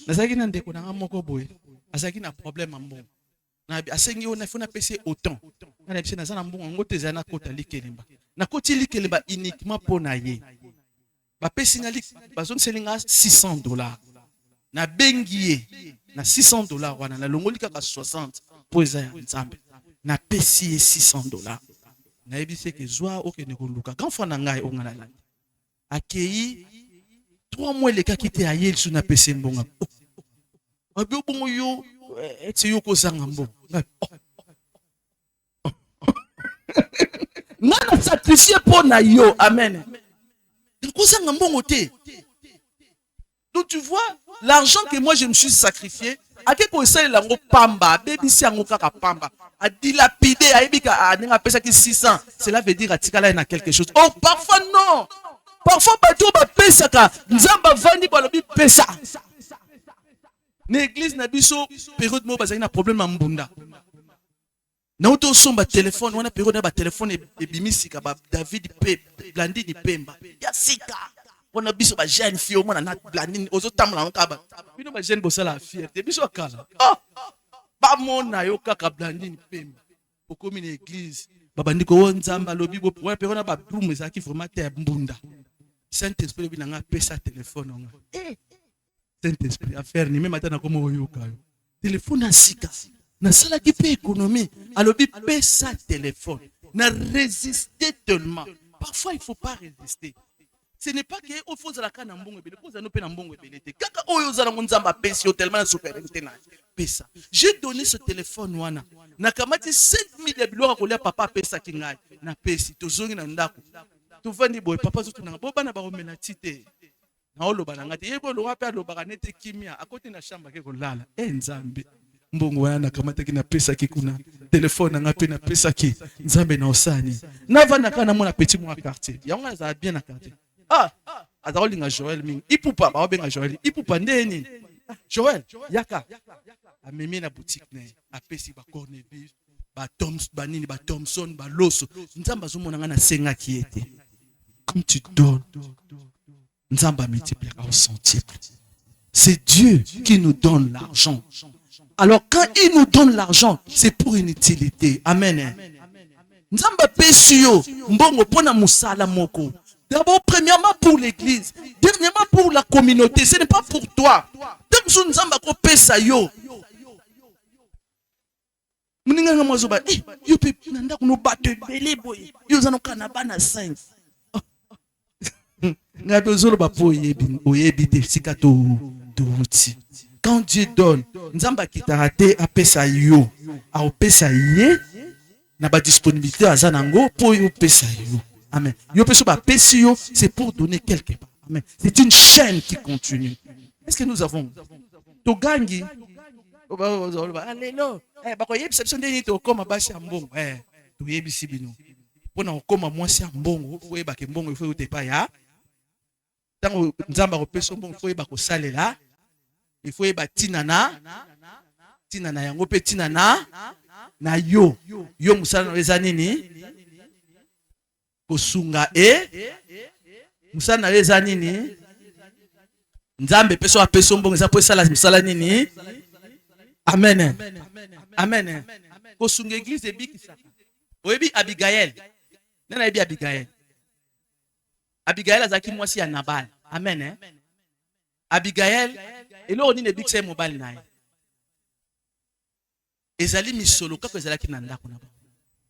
nazaki na ndeko na moko boye azaki na problème mbongo na asengi ona fona pese autant na bise na za na mbongo ngote za na kota likelemba na koti likelemba uniquement pour na ye ba pesi na bazon selinga $600 na bengie na $600 wana na longoli kaka 60 pour za nzambe na pesi $600 na ebise ke zwa okene ko luka grand frère na ngai ongana la akei 3 mois les cas qui étaient ailleurs sur na pesi mbongo abi obongo yo eti yo ko zanga mbongo nana sacrifier pour na yo amen ko zanga mbongo te. Donc tu vois l'argent que moi je me suis sacrifié a ke ko sala lango pamba baby si yango kaka pamba a dilapidé a ebika a ninga pesa ki 600 cela veut dire atikala na quelque chose. Oh parfois non. Parfois bato ba pesa ka nzamba vandi balobi pesa. L'église na biso période mo bazali na problème mbunda. Na auto somba téléphone wana période na ba téléphone e bimisika ba David pe Blandini Pemba. Ya sika. Wana biso ba jeune fille mona na Blandini ozo tamla nkaba. Bino ba jeune bosala fierté biso akala. Ba mona yo kaka Blandini Pemba. Okomi na église. Babandi ko nzamba lobi bo pour période na ba boum ezaki vraiment te mbunda. Saint-Esprit bi nanga pesa téléphone nga. Saint-Esprit affaire ni même atana comme oyoka yo. Téléphone na sika. Na sala ki pe économie, alobi pesa téléphone. Na résister tellement. Parfois il faut pas résister. Ce n'est pas que au faut za la kana mbongo ebele, ko za no pe na mbongo ebele te. Kaka oyo za na nzamba pesa tellement na supériorité na pesa. J'ai donné ce téléphone wana. Na kamati 7 ya biloko kolia papa apesaki ngai napesi tozongi na ndako tovandi boye papa azotunanga bo bana bakomela ti te naoloba na ngai te ye koloba mpe alobaka nete kimia akoti na shamba ake kolala nzambe mbongo wana nakamataki napesaki kuna telefone na ngai mpe napesaki nzambe na osani navandaka namona petit mwa quartier yango azala bien na quartier aza kolinga Joël mingi ipupa baobenga Joël ipupa nde nini Joël yaka amemi na boutique ne apesi ba cornebus ba toms banini ba Thomson ba loso nzamba azomona nga na sengaki ete comme tu donnes nzamba multipliera au centuple. C'est Dieu qui nous donne l'argent. Alors quand il nous donne l'argent, c'est pour une utilité. Amen. Nzamba pesi yo mbongo pona musala moko. D'abord, premièrement pour l'église. Dernièrement pour la communauté. Ce n'est pas pour toi. Tant nzamba ko pesa yo. Muninga mwazoba yo pe nanda kuno bato belé boy. Yo zano kana bana 5. Ngabe zolo ba po oyebi te sikato douti. Quand Dieu donne, nzamba kitara te apesa yo. A opesa ye na ba disponibilité azanango po yo pesa yo. Amen. Yo peso ba pesi yo, c'est pour donner quelque part. Amen. C'est une chaîne qui continue. Est-ce que nous avons Togangi alléluia. Bako yebisa biso ndeni to koma basi ya mbongo. To yebisi bino. Pona okoma mwasi ya mbongo, oyeba ke mbongo ifo utepa ya. Tango nzamba ko peso mbongo ifo yeba ko salela. Ifo yeba tinana yango pe tinana na yo musala na eza nini? Kosunga musala na eza nini? Nzambe peso apeso mbongo eza po esala musala nini? Amen. Amen. Kosunga église ebikisaka. Oyebi Abigail. Nana yebi Abigail. Abigail azaki mwasi ya Nabal. Amen. Abigail eloko nini ebikisa mobali na ye. Ezali misolo kako ezalaki na ndako na bango.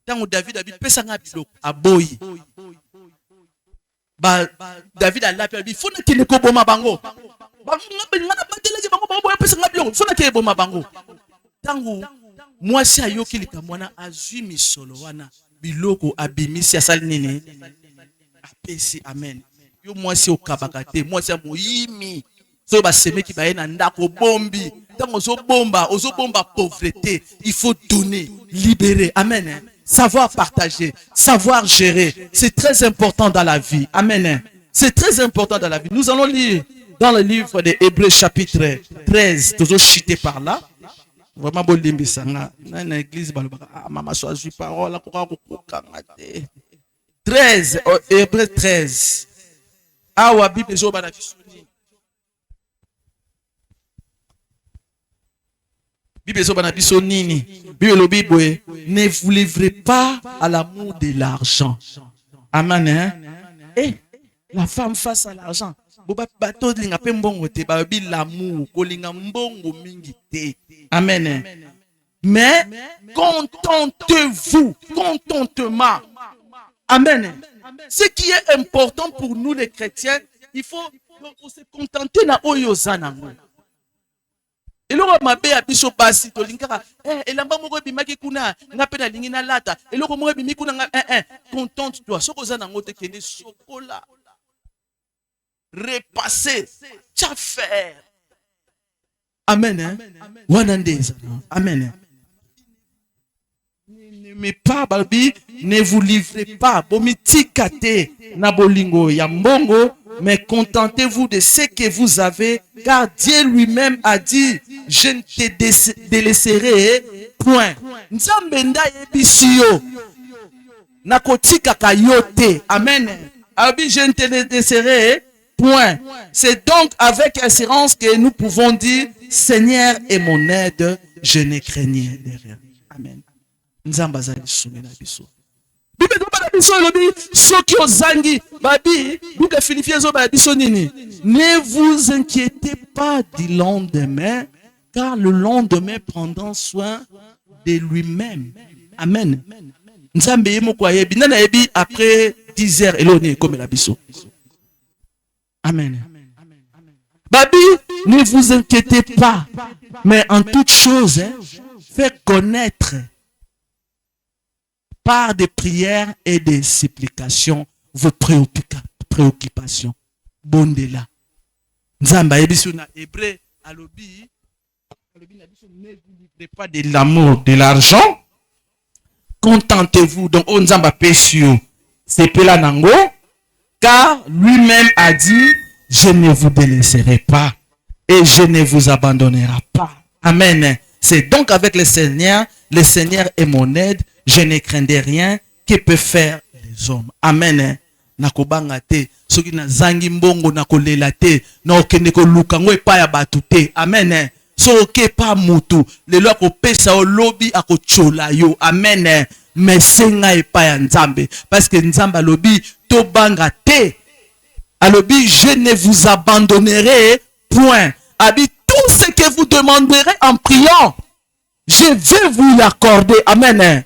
Tango David abipesa nga biloko aboyi. David alapi abi fona kene ko boma bango. Ngana bateleki bango bango pesa nga biloko fona kene boma bango. Tango mwasi ayoki likamwana azwi misolo wana biloko abimisi asali nini? Apesi amen. Yo mwasi okabaka te mwasi moyimi. So ba semeki ba na ndako bombi. Tango ozobomba pauvreté, il faut donner, libérer. Amen. Savoir partager, savoir gérer, c'est très important dans la vie. Amen. C'est très important dans la vie. Nous allons lire dans le livre des Hébreux chapitre 13, toujours cité par là. Vraiment bon limbisanga. Dans l'église maman choisit parole 13 Hébreux 13. Ah wa Bible zo bana bisoni. Bible zo bana bisoni. Bible ne vous livrez pas à l'amour de l'argent. Amen. Hein? La femme face à l'argent. Boba bato linga pe mbongo te ba bi l'amour ko linga mbongo mingi te. Amen. Mais contentez-vous, contentement. Amen. Ce qui est important pour nous les chrétiens, il faut se contenter na oyo zanango. Eloko mabe ya biso basi to lingaka elamba moko bimaki kuna ngape na lingi na lata eloko moko bimi kuna contente toi soko zanango te kende sokola repasser tcha faire. Amen. Hein? Wanandeza. Amen. Mais pas balbi, ne vous livrez pas bomitikate na bolingo ya mbongo, mais contentez-vous de ce que vous avez, car Dieu lui-même a dit, je ne te délaisserai point. Nzambe nda yebisio na kotika kayote. Amen. Abi je ne te délaisserai point. C'est donc avec assurance que nous pouvons dire, Seigneur est mon aide, je ne craignais de rien. Amen. Nzamba zali sumela biso. Bible bana biso lobi soki ozangi babi Bible Philippiens zo bana biso nini. Ne vous inquiétez pas du lendemain, car le lendemain prendra soin de lui-même. Amen. Nzambe yemo kwa yebi nana yebi après 10 heures eloni comme la biso. Amen. Babi, ne vous inquiétez pas, mais en toute chose, faites connaître par des prières et des supplications vos préoccupations. Bondela. Nzamba ebisu na hébreu alobi ne vous livrez pas de l'amour, de l'argent. Contentez-vous. Donc, on nzamba pesio. C'est pela nango. Car lui-même a dit, je ne vous délaisserai pas et je ne vous abandonnerai pas. Amen. C'est donc avec le Seigneur est mon aide, je ne craindrai rien que peut faire les hommes. Amen. Nakobanga te, soki na zangi mbongo nakolela te, na okende ko luka ngo epa ya batu te. Amen. So ke pa mutu, lelo akopesa o lobi akochola yo. Amen. Mais senga epa ya Nzambe, parce que Nzamba lobi to banga te. Alobi, je ne vous abandonnerai point. Abi, tout ce que vous demanderez en priant, je vais vous l'accorder. Amen.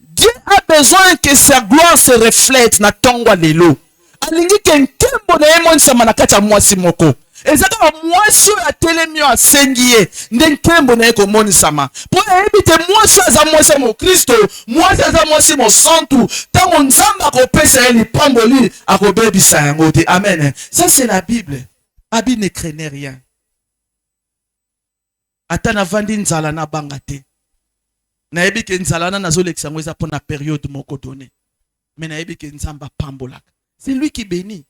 Dieu a besoin que sa gloire se reflète na tongwa lelo. Alingi kenkembo na yemo nsama na kati ya mwasi moko. Ezaka mwasi oyo atelemi yo asengi ye nde nkembo na ye komonisama. Po yebi te mwasi aza mwasi mo Kristo, mwasi aza mwasi mo santu. Tango Nzamba akopesa ye lipamboli akobebisa yango te. Amen. Ça c'est la Bible. Abi ne craignez rien. Ata na vandi nzala na banga te. Na yebi ke nzala na nazolekisa ngo eza pona période moko donné. Mais na yebi ke Nzamba pambolaka. C'est lui qui bénit.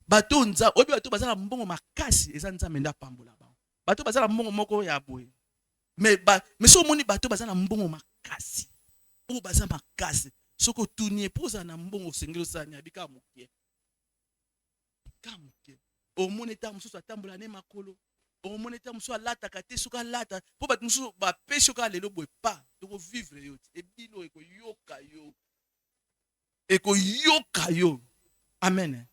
Bato nza, obi bato bazala mbongo makasi eza Nzambe nda pambola ba. Bato bazala mbongo moko ya boye. Mais so moni bato bazala mbongo makasi. O bazala makasi. Soko tunie poza na mbongo sengelo sanya bika mukie. Kamukie. O moni ta mususu atambola ne makolo. O moni ta mususu alata kate suka lata. Po bat mususu ba pesho ka lelo boye pa. Doko vivre yo. E bilo eko yoka yo. Eko yoka yo. Amen.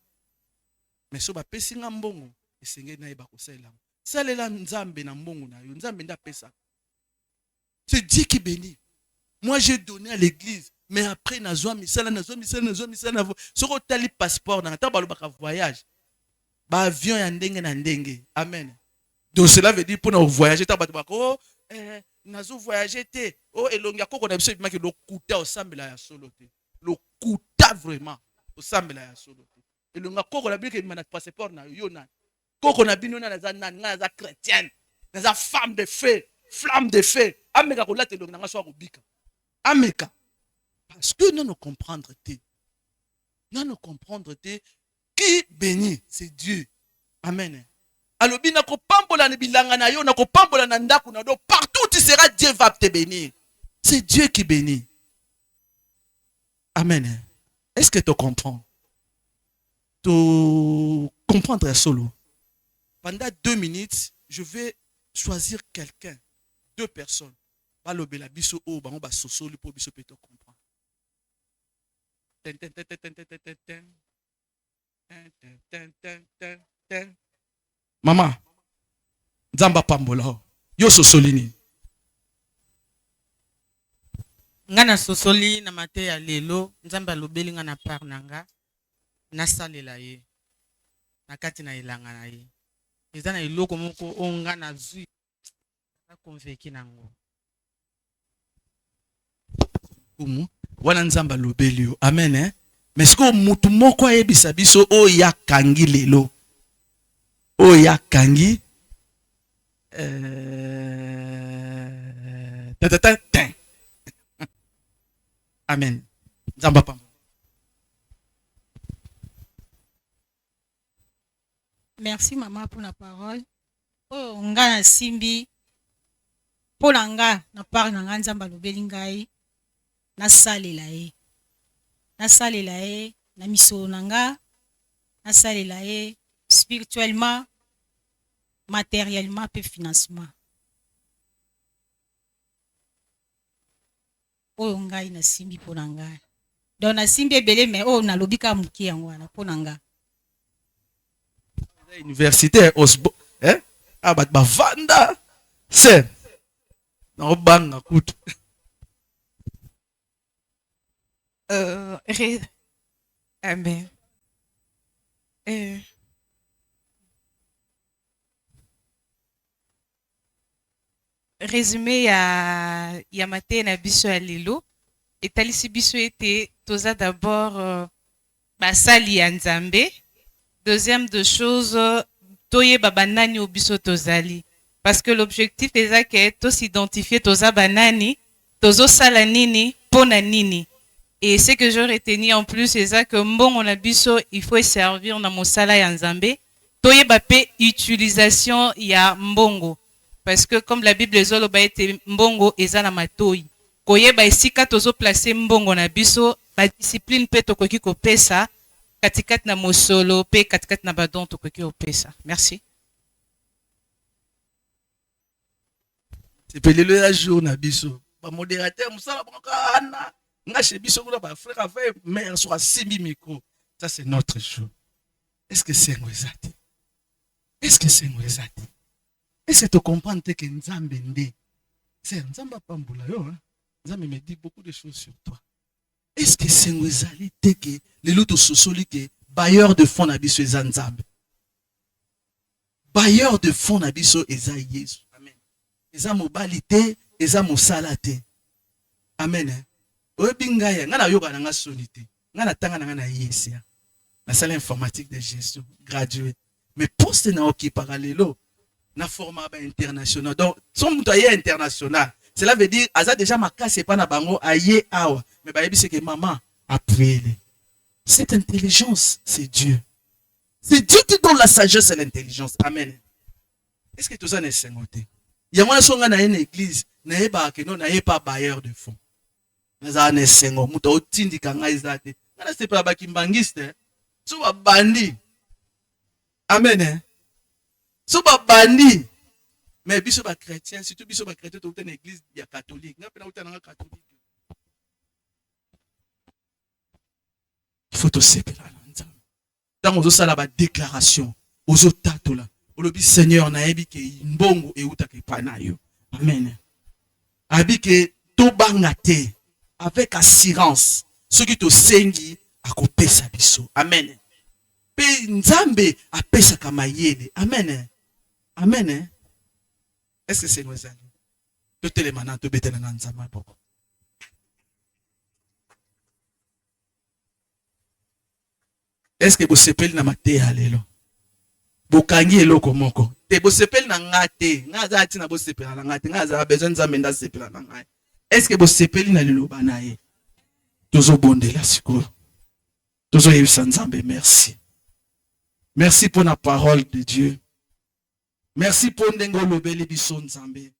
Mais so ba pesinga mbongo esenge na yeba kosela. Salela Nzambe na mbongo na yo. Nzambe nda pesa. C'est Dieu qui bénit. Moi j'ai donné à l'église, mais après nazwa misala. Soko tali passeport na ta balo baka voyage. Ba avion ya ndenge na ndenge. Amen. Donc cela veut dire pour nous voyager ta bato bako nazo voyager te. Oh elongi akoko na biso bimaki lo kuta osambela ya solo te. Lo kuta vraiment osambela ya solo te. Elonga koko na biki mana passeport na yo na koko na bino na za chrétienne na za femme de feu, flamme de feu. Ameka ko late elonga nga so ko bika. Ameka parce que nous comprendre te. Nous comprendre te qui bénit c'est Dieu. Amen. Alobi na ko pambola na bilanga na yo na ko pambola na ndaku na do partout tu seras Dieu va te bénir. C'est Dieu qui bénit. Amen. Est-ce que tu comprends? De comprendre solo. Pendant 2 minutes, je vais choisir quelqu'un, 2 personnes. Balobela biso o bango ba sosoli po biso peto comprendre. Maman, Nzamba pambola. Yo sosolini. Ngana sosoli na mate ya lelo, Nzamba lobeli ngana par nanga. Nasalela ye nakati na ilanga na ye eza na iloko moko onga na zui na konveki nango umu wana Nzamba lobeli yo. Amen. Eh? Mais siko mutu moko ayebisa biso o ya kangi lelo o ya kangi Amen. Nzamba pam. Merci maman pour la parole. Oh nga na simbi pour nga na parole nga Nzamba lobeli ngai na salela ye na miso nanga na salela ye spirituellement, matériellement et financièrement. Oh ngai na simbi pour nga. Donc na simbi ebele mais oh na lobika muki yango na pour nga. Universitaire Osbo abat bavanda c'est na obanga kutu Amen. Résumé ya matin na biso ya lelo etalisi biso ete toza d'abord basali ya Nzambe. Deuxième de chose, toyeba banani o biso tozali. Parce que l'objectif est que to s'identifier toza banani, tozo sala nini, pona nini. Et ce que je retenu en plus, c'est ça que mbongo na biso, il faut servir na mosala ya Nzambe. Toyeba pe utilisation ya mbongo. Parce que comme la Bible ezoloba ete mbongo eza na matoi. Koyeba esika tozo placer mbongo na biso, ba discipline pe tokoki kopesa. Katikat na mosolo pe katikat na badon tokoki opesa. Merci. C'est pelelo ya jour na biso. Ba modérateur musala bokana. Nga chez biso kuna ba frère avait mère soit simi micro. Ça c'est notre jour. Est-ce que c'est ngwezati? Est-ce que c'est ngwezati? Est-ce que tu comprends que Nzambe ndé? C'est Nzamba pambula yo hein. Nzambe me dit beaucoup de choses sur toi. Est-ce que c'est ngwezali que les loto sosoli que bailleur de fonds na biso eza Nzambe? Bailleur de fonds na biso eza Yesu. Amen. Eza mobali te, eza mosala te. Amen. Oyebi ngai nga na yoka na nga soni te. Nga na tanga na nga na yesia. La salle informatique de gestion, gradué. Mais poste na oki parallèlo na format international. Donc son mutoye international. Cela veut dire aza déjà ma casse pas na bango aye awa. Mais ba yebi c'est que maman appuyez-le. Cette intelligence, c'est Dieu. C'est Dieu qui donne la sagesse et l'intelligence. Amen. Est-ce que tout ça n'est sengoté? Il y a moi songa na une église, na yeba ke non na pas bailleur de fonds. Naza ne sengo muto otindi kanga izate. Ngana c'est pas ba kimbangiste. So ba bandi. Amen. So ba bandi. Mais biso ba chrétien, surtout biso ba chrétien to une église ya catholique. Nga pena utana catholique. Il faut aussi que dans aux sala ba déclaration aux otatola olobi Seigneur na yebi ke mbongo e utake panayo. Amen. Abi ke to bangate avec assurance ce qui te sengi akopesa biso. Amen. Pe Nzambe apesa kamayele. Amen. Amen. Est-ce que c'est nous ça? Tout les manants to betena na Nzamba boko. Est-ce que vous sepeli na mateya lelo? Bokangi eloko moko. Te bo sepeli na ngate. Nga za ati na bo sepela na ngate. Nga za besoin Nzambe nda sepela na ngate. Est-ce que vous sepeli na lelo banaye? Tozo bondela sikoyo. Tozo yebisa Nzambe merci. Merci pour la parole de Dieu. Merci pour ndenge olobeli biso Nzambe.